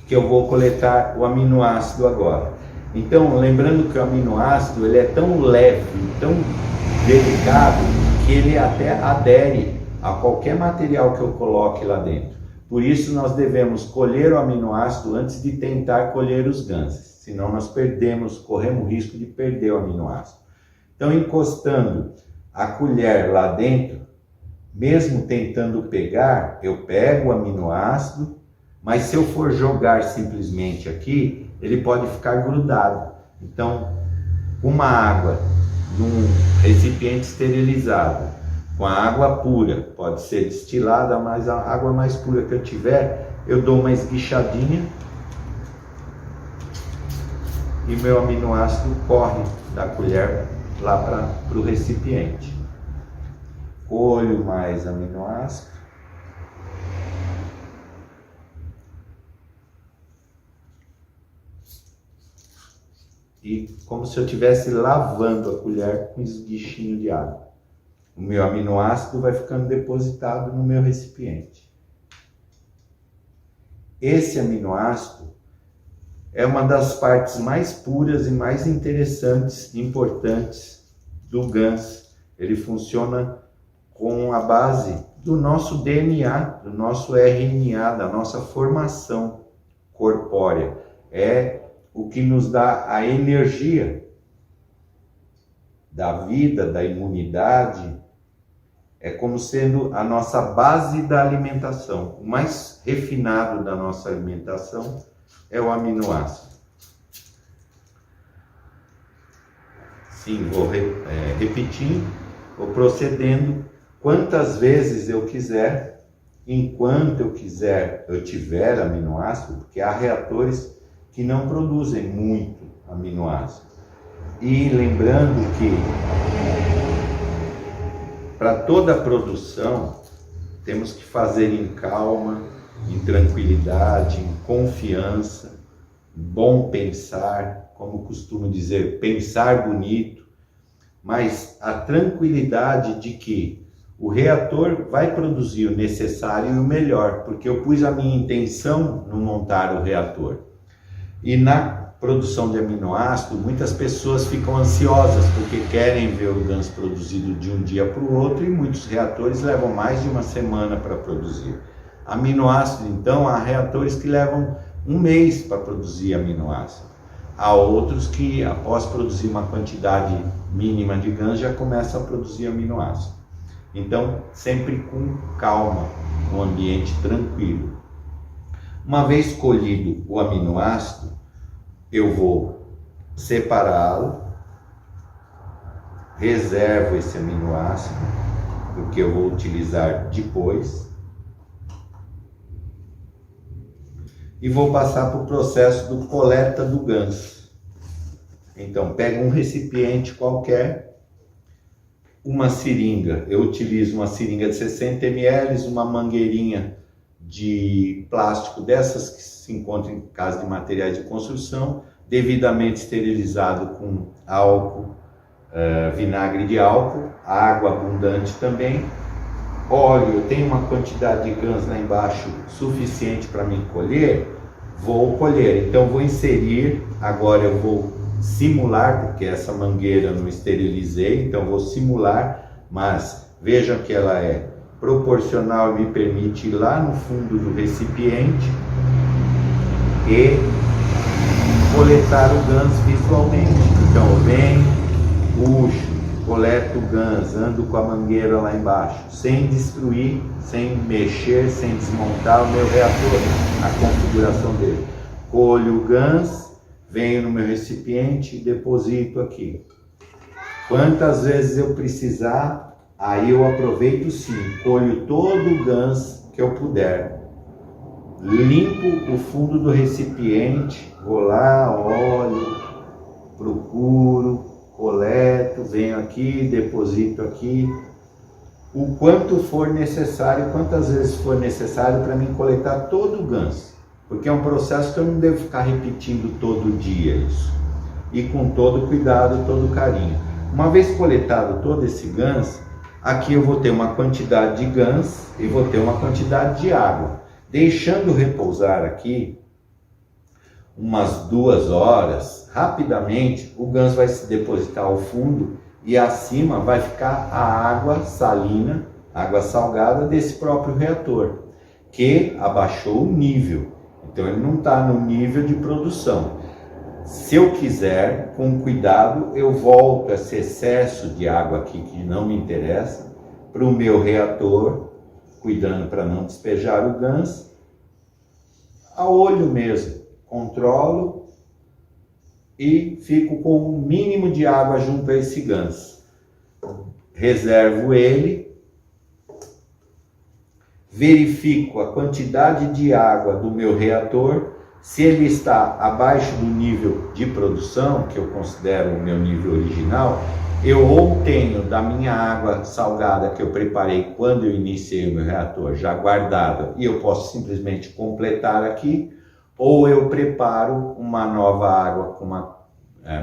que eu vou coletar o aminoácido agora. Então, lembrando que o aminoácido ele é tão leve, tão delicado, que ele até adere a qualquer material que eu coloque lá dentro. Por isso nós devemos colher o aminoácido antes de tentar colher os GANs, senão nós corremos o risco de perder o aminoácido. Então, encostando a colher lá dentro, mesmo tentando pegar, eu pego o aminoácido, mas se eu for jogar simplesmente aqui, ele pode ficar grudado. Então, uma água num recipiente esterilizado, com a água pura, pode ser destilada, mas a água mais pura que eu tiver, eu dou uma esguichadinha e meu aminoácido corre da colher lá para o recipiente. Colho mais aminoácido. E como se eu estivesse lavando a colher com esguichinho de água. O meu aminoácido vai ficando depositado no meu recipiente. Esse aminoácido é uma das partes mais puras e mais interessantes e importantes do GANS. Ele funciona com a base do nosso DNA, do nosso RNA, da nossa formação corpórea. É o que nos dá a energia da vida, da imunidade. É como sendo a nossa base da alimentação. O mais refinado da nossa alimentação é o aminoácido. Sim, vou repetindo, vou procedendo quantas vezes eu quiser, enquanto eu tiver aminoácido, porque há reatores que não produzem muito aminoácido. E lembrando que para toda a produção temos que fazer em calma, em tranquilidade, em confiança, bom pensar, como costumo dizer, pensar bonito, mas a tranquilidade de que o reator vai produzir o necessário e o melhor, porque eu pus a minha intenção no montar o reator. E na produção de aminoácido, muitas pessoas ficam ansiosas porque querem ver o GANS produzido de um dia para o outro e muitos reatores levam mais de uma semana para produzir. Aminoácido, então, há reatores que levam um mês para produzir aminoácido. Há outros que, após produzir uma quantidade mínima de GANS, já começam a produzir aminoácido. Então, sempre com calma, um ambiente tranquilo. Uma vez colhido o aminoácido, eu vou separá-lo, reservo esse aminoácido, porque eu vou utilizar depois, e vou passar para o processo do coleta do GANS. Então, pego um recipiente qualquer, uma seringa, eu utilizo uma seringa de 60 ml, uma mangueirinha de plástico dessas que se encontram em casa de materiais de construção, devidamente esterilizado com álcool, vinagre de álcool, água abundante também, óleo. Eu tenho uma quantidade de GANS lá embaixo suficiente para mim colher, vou colher. Então vou inserir, agora eu vou simular, porque essa mangueira eu não esterilizei, então vou simular, mas vejam que ela é proporcional e me permite ir lá no fundo do recipiente e coletar o GANS visualmente. Então eu venho, puxo, coleto o GANS, ando com a mangueira lá embaixo, sem destruir, sem mexer, sem desmontar o meu reator, a configuração dele. Colho o GANS, venho no meu recipiente e deposito aqui. Quantas vezes eu precisar, aí eu aproveito sim, colho todo o GANS que eu puder. Limpo o fundo do recipiente, vou lá, olho, procuro, coleto, venho aqui, deposito aqui. O quanto for necessário, quantas vezes for necessário para mim coletar todo o GANS. Porque é um processo que eu não devo ficar repetindo todo dia isso. E com todo cuidado, todo carinho. Uma vez coletado todo esse GANS, aqui eu vou ter uma quantidade de GANS e vou ter uma quantidade de água. Deixando repousar aqui umas 2 horas, rapidamente o GANS vai se depositar ao fundo e acima vai ficar a água salina, água salgada desse próprio reator, que abaixou o nível. Então ele não está no nível de produção. Se eu quiser, com cuidado, eu volto esse excesso de água aqui que não me interessa para o meu reator, cuidando para não despejar o GANS, a olho mesmo. Controlo e fico com o mínimo de água junto a esse GANS. Reservo ele, verifico a quantidade de água do meu reator. Se ele está abaixo do nível de produção, que eu considero o meu nível original, eu ou tenho da minha água salgada que eu preparei quando eu iniciei o meu reator já guardada e eu posso simplesmente completar aqui, ou eu preparo uma nova água com a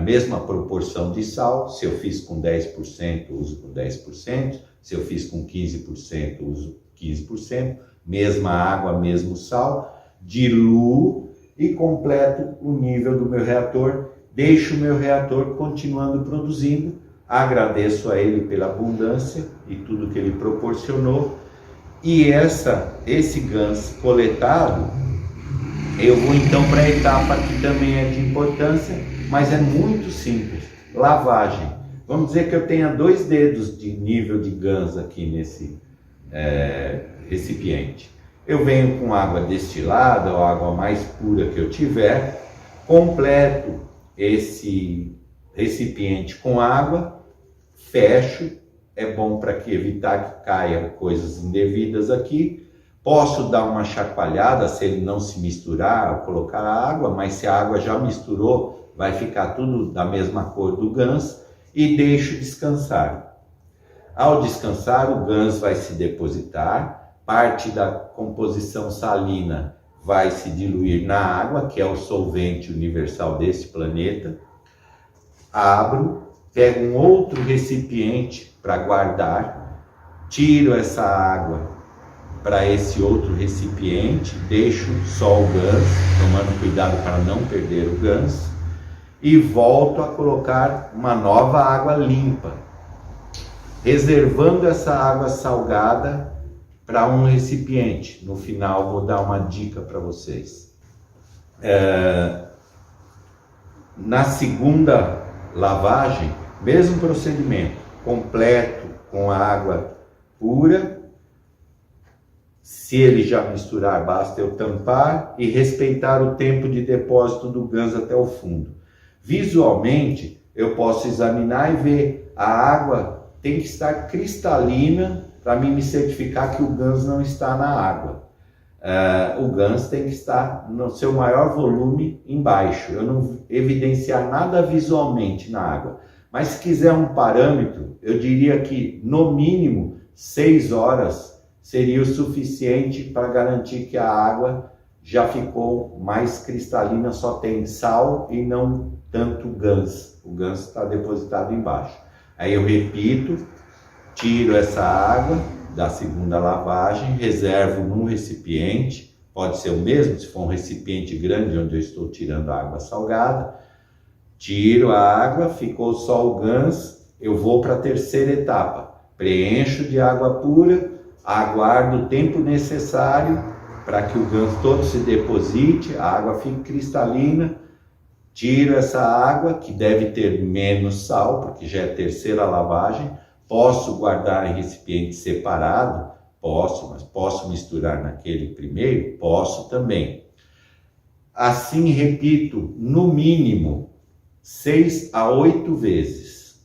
mesma proporção de sal. Se eu fiz com 10%, uso com 10%, se eu fiz com 15%, uso 15%, mesma água, mesmo sal, diluo e completo o nível do meu reator, deixo o meu reator continuando produzindo, agradeço a ele pela abundância e tudo que ele proporcionou, e esse GANS coletado, eu vou então para a etapa que também é de importância, mas é muito simples, lavagem. Vamos dizer que eu tenha 2 dedos de nível de GANS aqui nesse recipiente. Eu venho com água destilada ou água mais pura que eu tiver, completo esse recipiente com água, fecho, é bom para evitar que caia coisas indevidas aqui, Posso dar uma chacoalhada se ele não se misturar, colocar a água, mas se a água já misturou, vai ficar tudo da mesma cor do ganso, e deixo descansar. Ao descansar, o ganso vai se depositar, parte da composição salina vai se diluir na água, que é o solvente universal desse planeta. Abro, pego um outro recipiente para guardar, tiro essa água para esse outro recipiente, deixo só o ganso, tomando cuidado para não perder o ganso, e volto a colocar uma nova água limpa, reservando essa água salgada para um recipiente. No final vou dar uma dica para vocês. Na segunda lavagem, mesmo procedimento, completo com água pura. Se ele já misturar, basta eu tampar e respeitar o tempo de depósito do ganso até o fundo. Visualmente, eu posso examinar e ver a água tem que estar cristalina para mim me certificar que o ganso não está na água. O ganso tem que estar no seu maior volume embaixo. Eu não evidenciar nada visualmente na água. Mas se quiser um parâmetro, eu diria que no mínimo 6 horas seria o suficiente para garantir que a água já ficou mais cristalina, só tem sal e não tanto ganso. O ganso está depositado embaixo. Aí eu repito, tiro essa água da segunda lavagem, reservo num recipiente, pode ser o mesmo se for um recipiente grande onde eu estou tirando a água salgada. Tiro a água, ficou só o ganso, eu vou para a terceira etapa. Preencho de água pura, aguardo o tempo necessário para que o ganso todo se deposite, a água fique cristalina, tiro essa água, que deve ter menos sal, porque já é a terceira lavagem. Posso guardar em recipiente separado? Posso, mas posso misturar naquele primeiro? Posso também. Assim, repito, no mínimo 6 a 8 vezes.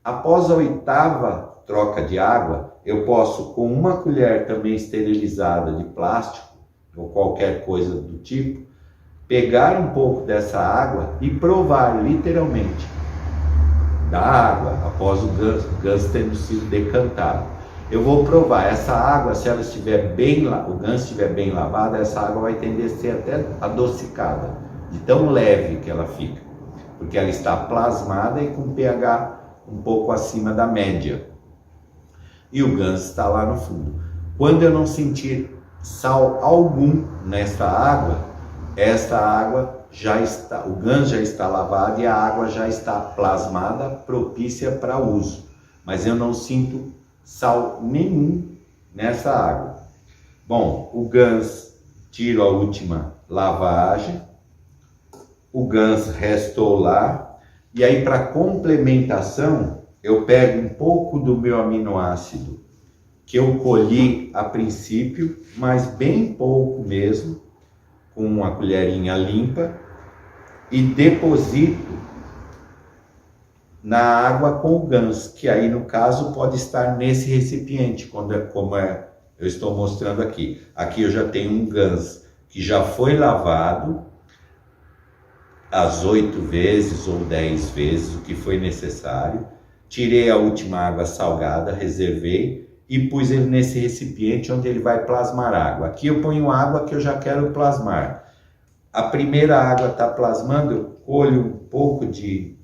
Após a 8ª troca de água, eu posso, com uma colher também esterilizada de plástico, ou qualquer coisa do tipo, pegar um pouco dessa água e provar, literalmente, da água, após o ganso tendo sido decantado. Eu vou provar essa água, se ela estiver o ganso estiver bem lavado, essa água vai tender a ser até adocicada, de tão leve que ela fica, porque ela está plasmada e com pH um pouco acima da média. E o ganso está lá no fundo. Quando eu não sentir sal algum nessa água, esta água já está, o ganso já está lavado e a água já está plasmada, propícia para uso. Mas eu não sinto sal nenhum nessa água. Bom, o ganso, tiro a última lavagem, o ganso restou lá, e aí para complementação, eu pego um pouco do meu aminoácido que eu colhi a princípio, mas bem pouco mesmo, com uma colherinha limpa, e deposito na água com o ganso, que aí no caso pode estar nesse recipiente, como eu estou mostrando aqui. Aqui eu já tenho um ganso que já foi lavado as 8 vezes ou 10 vezes, o que foi necessário. Tirei a última água salgada, reservei e pus ele nesse recipiente onde ele vai plasmar água. Aqui eu ponho água que eu já quero plasmar. A primeira água está plasmando, eu colho um pouco de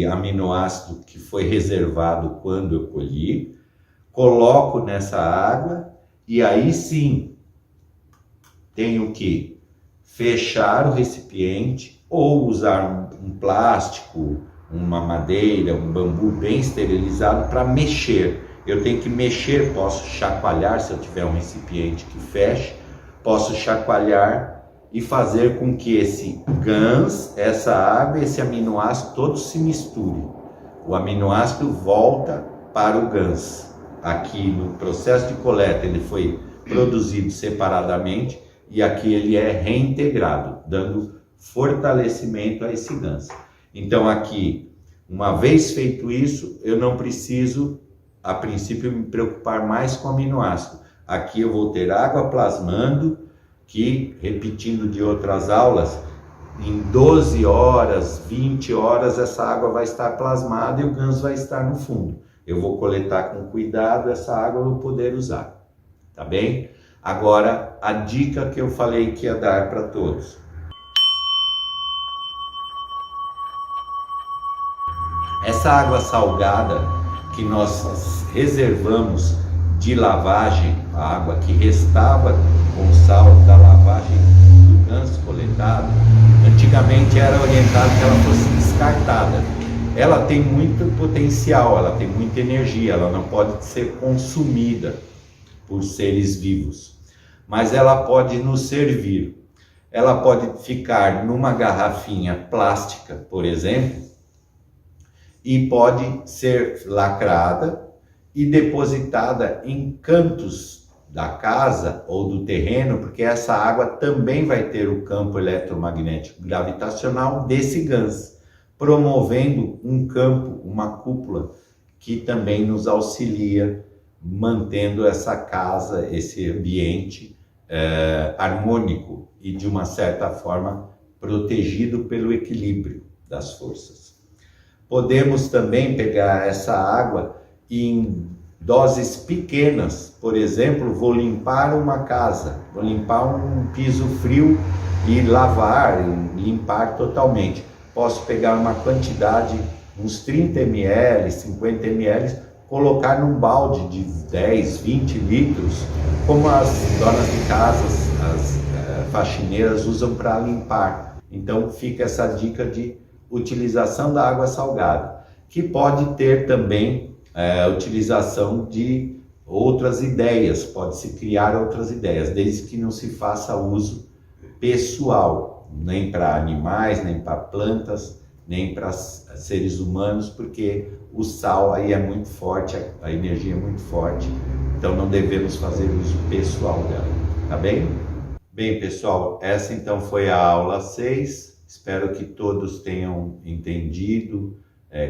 aminoácido que foi reservado quando eu colhi, coloco nessa água e aí sim tenho que fechar o recipiente ou usar um plástico, uma madeira, um bambu bem esterilizado para mexer. Eu tenho que mexer, posso chacoalhar se eu tiver um recipiente que feche, posso chacoalhar e fazer com que esse ganso, essa água, esse aminoácido todos se misturem. O aminoácido volta para o ganso. Aqui no processo de coleta ele foi produzido separadamente e aqui ele é reintegrado, dando fortalecimento a esse ganso. Então aqui, uma vez feito isso, eu não preciso, a princípio, me preocupar mais com o aminoácido. Aqui eu vou ter água plasmando, que, repetindo de outras aulas, em 12 horas, 20 horas, essa água vai estar plasmada e o ganso vai estar no fundo. Eu vou coletar com cuidado essa água e vou poder usar, tá bem? Agora, a dica que eu falei que ia dar para todos. Essa água salgada que nós reservamos de lavagem, a água que restava com sal da lavagem do ganso coletado, antigamente era orientado que ela fosse descartada. Ela tem muito potencial, ela tem muita energia, ela não pode ser consumida por seres vivos, mas ela pode nos servir. Ela pode ficar numa garrafinha plástica, por exemplo, e pode ser lacrada e depositada em cantos da casa ou do terreno, porque essa água também vai ter o campo eletromagnético gravitacional desse ganso, promovendo um campo, uma cúpula, que também nos auxilia, mantendo essa casa, esse ambiente harmônico e de uma certa forma protegido pelo equilíbrio das forças. Podemos também pegar essa água em doses pequenas. Por exemplo, vou limpar uma casa, vou limpar um piso frio e lavar, limpar totalmente. Posso pegar uma quantidade, uns 30 ml, 50 ml, colocar num balde de 10, 20 litros, como as donas de casas, as faxineiras usam para limpar. Então fica essa dica de utilização da água salgada, que pode ter também utilização de outras ideias, pode-se criar outras ideias, desde que não se faça uso pessoal, nem para animais, nem para plantas, nem para seres humanos, porque o sal aí é muito forte, a energia é muito forte, então não devemos fazer uso pessoal dela, tá bem? Bem, pessoal, essa então foi a aula 6, espero que todos tenham entendido,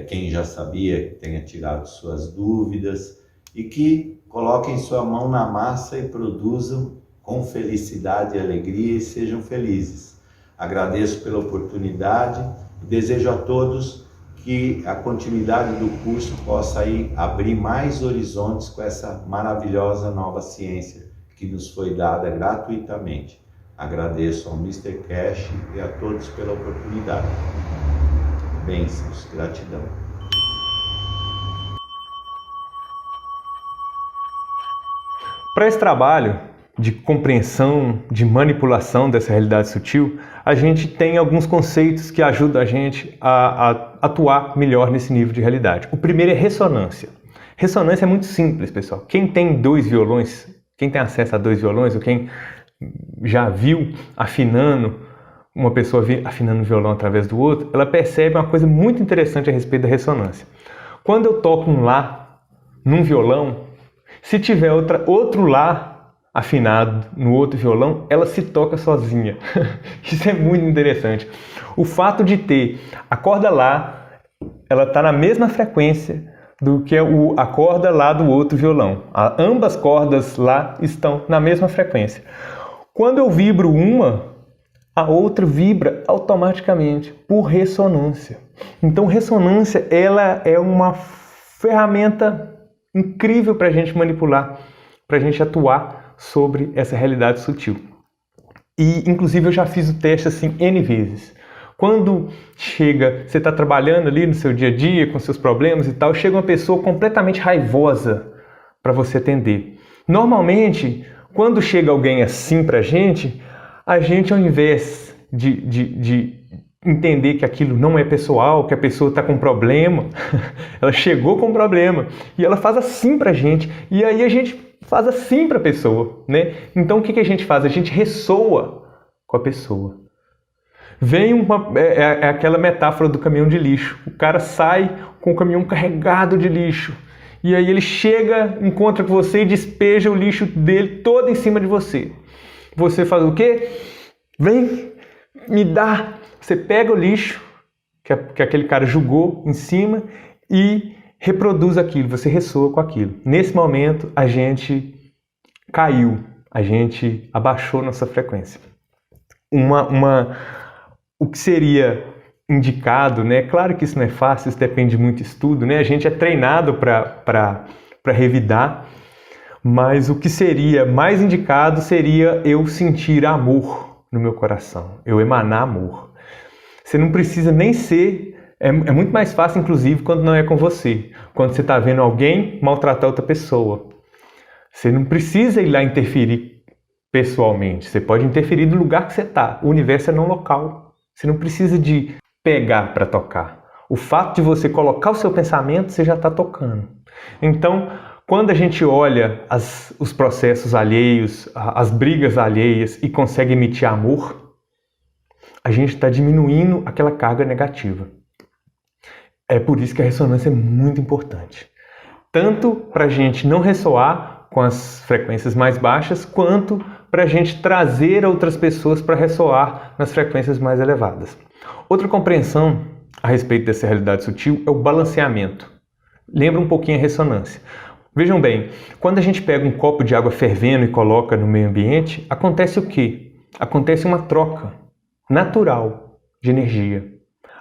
quem já sabia tenha tirado suas dúvidas e que coloquem sua mão na massa e produzam com felicidade e alegria e sejam felizes. Agradeço pela oportunidade e desejo a todos que a continuidade do curso possa aí abrir mais horizontes com essa maravilhosa nova ciência que nos foi dada gratuitamente. Agradeço ao Mr. Cash e a todos pela oportunidade. Bênçãos, gratidão. Para esse trabalho de compreensão, de manipulação dessa realidade sutil, a gente tem alguns conceitos que ajudam a gente a atuar melhor nesse nível de realidade. O primeiro é ressonância. Ressonância é muito simples, pessoal. Quem tem 2 violões, quem tem acesso a 2 violões, ou quem já viu uma pessoa afinando o violão através do outro, ela percebe uma coisa muito interessante a respeito da ressonância. Quando eu toco um Lá num violão, se tiver outro Lá afinado no outro violão, ela se toca sozinha. Isso é muito interessante. O fato de ter a corda Lá, ela está na mesma frequência do que a corda Lá do outro violão. Ambas cordas Lá estão na mesma frequência. Quando eu vibro uma, a outra vibra automaticamente por ressonância. Então, ressonância ela é uma ferramenta incrível para a gente manipular, para a gente atuar sobre essa realidade sutil. E, inclusive, eu já fiz o teste assim N vezes. Quando você está trabalhando ali no seu dia a dia, com seus problemas e tal, chega uma pessoa completamente raivosa para você atender. Normalmente, quando chega alguém assim para a gente ao invés de entender que aquilo não é pessoal, que a pessoa está com problema, ela chegou com problema e ela faz assim para a gente, e aí a gente faz assim para a pessoa, né? Então o que a gente faz? A gente ressoa com a pessoa. Vem aquela metáfora do caminhão de lixo. O cara sai com o caminhão carregado de lixo. E aí ele chega, encontra com você e despeja o lixo dele todo em cima de você. Você faz o quê? Vem, me dá. Você pega o lixo que aquele cara jogou em cima e reproduz aquilo. Você ressoa com aquilo. Nesse momento, a gente caiu, a gente abaixou nossa frequência. O que seria indicado, né? Claro que isso não é fácil, isso depende de muito estudo, né? A gente é treinado para revidar, mas o que seria mais indicado seria eu sentir amor no meu coração, eu emanar amor. Você não precisa nem ser... É muito mais fácil, inclusive, quando não é com você. Quando você está vendo alguém maltratar outra pessoa. Você não precisa ir lá interferir pessoalmente. Você pode interferir do lugar que você está. O universo é não local. Você não precisa de pegar para tocar. O fato de você colocar o seu pensamento, você já está tocando. Então, quando a gente olha os processos alheios, as brigas alheias e consegue emitir amor, a gente está diminuindo aquela carga negativa. É por isso que a ressonância é muito importante. Tanto para a gente não ressoar com as frequências mais baixas, quanto para a gente trazer outras pessoas para ressoar nas frequências mais elevadas. Outra compreensão a respeito dessa realidade sutil é o balanceamento. Lembra um pouquinho a ressonância. Vejam bem, quando a gente pega um copo de água fervendo e coloca no meio ambiente, acontece o quê? Acontece uma troca natural de energia.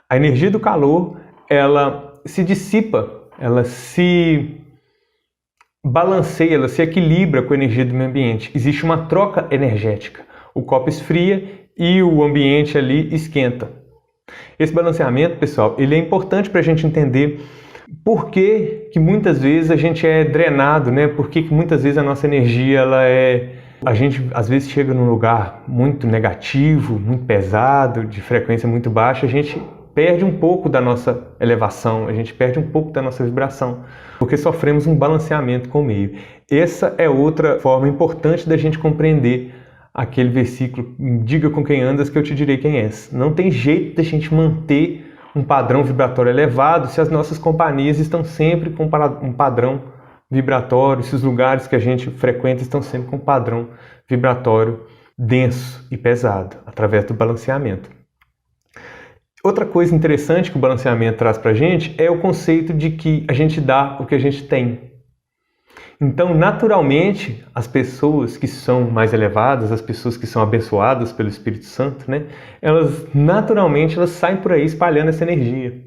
A energia do calor, ela se dissipa, ela se balanceia, ela se equilibra com a energia do meio ambiente. Existe uma troca energética. O copo esfria e o ambiente ali esquenta. Esse balanceamento, pessoal, ele é importante para a gente entender por que muitas vezes a gente é drenado, né? Por que muitas vezes a nossa energia, a gente às vezes chega num lugar muito negativo, muito pesado, de frequência muito baixa, a gente perde um pouco da nossa elevação, a gente perde um pouco da nossa vibração, porque sofremos um balanceamento com o meio. Essa é outra forma importante da gente compreender aquele versículo, diga com quem andas que eu te direi quem és. Não tem jeito da gente manter um padrão vibratório elevado se as nossas companhias estão sempre com um padrão vibratório, se os lugares que a gente frequenta estão sempre com um padrão vibratório denso e pesado, através do balanceamento. Outra coisa interessante que o balanceamento traz para a gente é o conceito de que a gente dá o que a gente tem. Então, naturalmente, as pessoas que são mais elevadas, as pessoas que são abençoadas pelo Espírito Santo, né, elas saem por aí espalhando essa energia.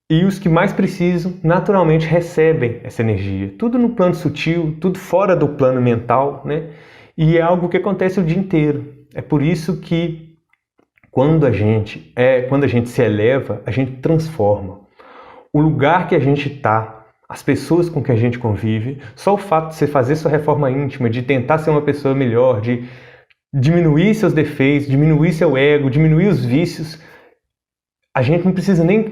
E os que mais precisam, naturalmente, recebem essa energia. Tudo no plano sutil, tudo fora do plano mental, né? E é algo que acontece o dia inteiro. É por isso que quando a gente se eleva, a gente transforma. O lugar que a gente está, as pessoas com que a gente convive, só o fato de você fazer sua reforma íntima, de tentar ser uma pessoa melhor, de diminuir seus defeitos, diminuir seu ego, diminuir os vícios, a gente não precisa nem...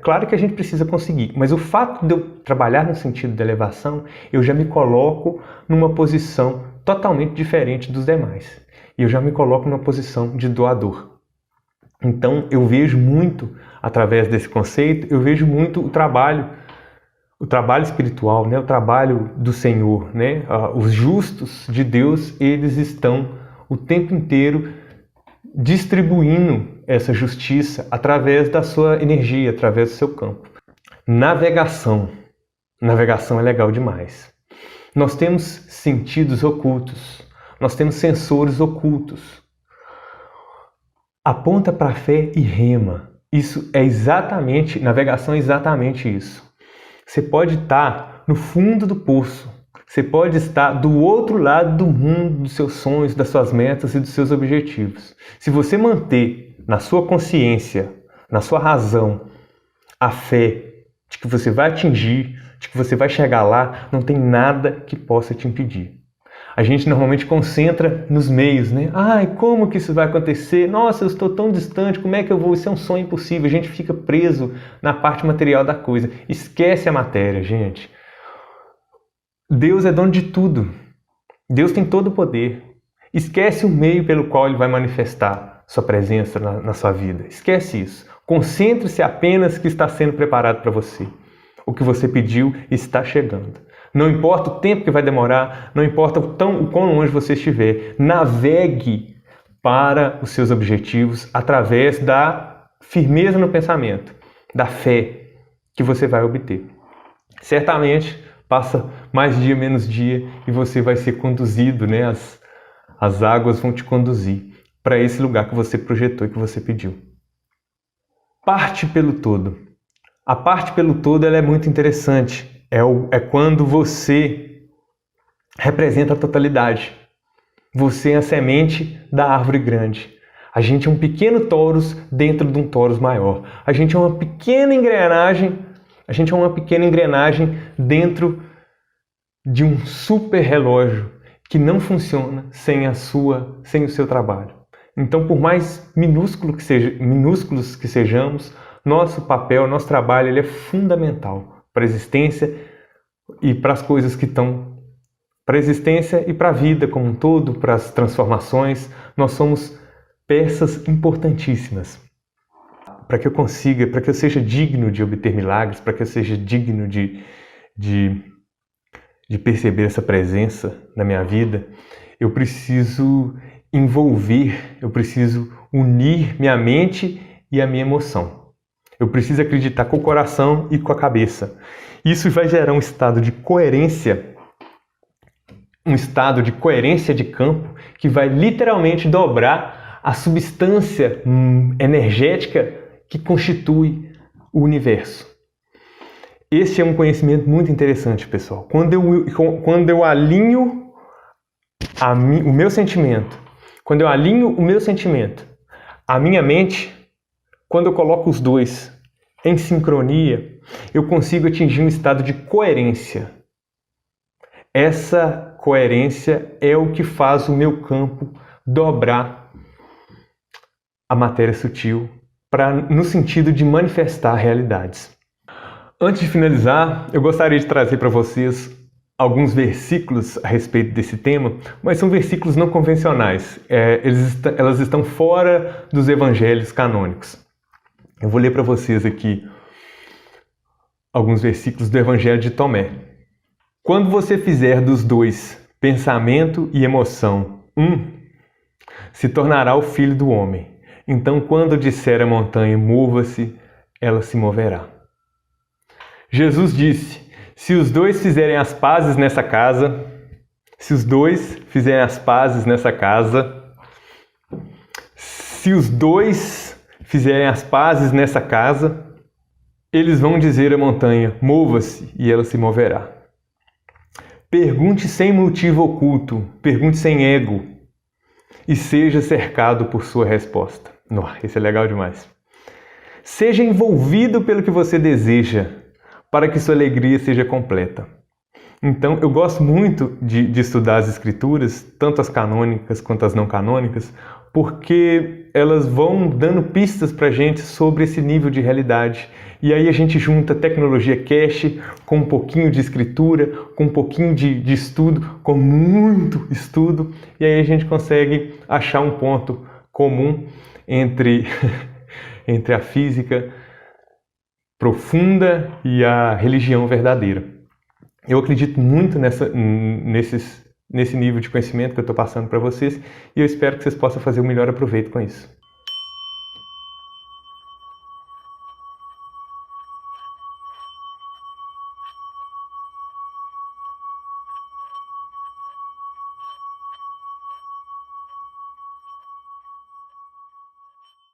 Claro que a gente precisa conseguir, mas o fato de eu trabalhar no sentido da elevação, eu já me coloco numa posição totalmente diferente dos demais. E eu já me coloco numa posição de doador. Então, eu vejo muito, através desse conceito, eu vejo muito o trabalho espiritual, né? O trabalho do Senhor, né? Os justos de Deus, eles estão o tempo inteiro distribuindo essa justiça através da sua energia, através do seu campo. Navegação é legal demais. Nós temos sentidos ocultos, nós temos sensores ocultos. Aponta para a fé e rema. Navegação é exatamente isso. Você pode estar no fundo do poço. Você pode estar do outro lado do mundo, dos seus sonhos, das suas metas e dos seus objetivos. Se você manter na sua consciência, na sua razão, a fé de que você vai atingir, de que você vai chegar lá, não tem nada que possa te impedir. A gente normalmente concentra nos meios, né? Ai, como que isso vai acontecer? Nossa, eu estou tão distante, como é que eu vou? Isso é um sonho impossível. A gente fica preso na parte material da coisa. Esquece a matéria, gente. Deus é dono de tudo. Deus tem todo o poder. Esquece o meio pelo qual Ele vai manifestar sua presença na sua vida. Esquece isso. Concentre-se apenas que está sendo preparado para você. O que você pediu está chegando. Não importa o tempo que vai demorar, não importa o quão longe você estiver, navegue para os seus objetivos através da firmeza no pensamento, da fé que você vai obter. Certamente, passa mais dia, menos dia, e você vai ser conduzido, né? As águas vão te conduzir para esse lugar que você projetou e que você pediu. Parte pelo todo. A parte pelo todo ela é muito interessante. É quando você representa a totalidade. Você é a semente da árvore grande. A gente é um pequeno torus dentro de um torus maior. A gente é uma pequena engrenagem dentro de um super relógio que não funciona sem o seu trabalho. Então, por mais minúsculos que sejamos, nosso papel, nosso trabalho, ele é fundamental para a existência e para as coisas que estão para a existência e para a vida como um todo, para as transformações. Nós somos peças importantíssimas para que eu seja digno de obter milagres, para que eu seja digno de perceber essa presença na minha vida. Eu preciso eu preciso unir minha mente e a minha emoção. Eu preciso acreditar com o coração e com a cabeça. Isso vai gerar um estado de coerência de campo que vai literalmente dobrar a substância energética que constitui o universo. Esse é um conhecimento muito interessante, pessoal. Quando eu alinho o meu sentimento, a minha mente, quando eu coloco os dois em sincronia, eu consigo atingir um estado de coerência. Essa coerência é o que faz o meu campo dobrar a matéria sutil no sentido de manifestar realidades. Antes de finalizar, eu gostaria de trazer para vocês alguns versículos a respeito desse tema, mas são versículos não convencionais. Elas estão fora dos evangelhos canônicos. Eu vou ler para vocês aqui alguns versículos do Evangelho de Tomé. Quando você fizer dos dois, pensamento e emoção, se tornará o Filho do Homem. Então, quando disser a montanha, mova-se, ela se moverá. Jesus disse, se os dois fizerem as pazes nessa casa, eles vão dizer à montanha, mova-se, e ela se moverá. Pergunte sem motivo oculto, pergunte sem ego, e seja cercado por sua resposta. Isso é legal demais. Seja envolvido pelo que você deseja, para que sua alegria seja completa. Então, eu gosto muito de estudar as escrituras, tanto as canônicas quanto as não canônicas, porque elas vão dando pistas para a gente sobre esse nível de realidade. E aí a gente junta tecnologia cache com um pouquinho de escritura, com um pouquinho de estudo, com muito estudo, e aí a gente consegue achar um ponto comum entre a física profunda e a religião verdadeira. Eu acredito muito nesse nível de conhecimento que eu estou passando para vocês e eu espero que vocês possam fazer o melhor aproveito com isso.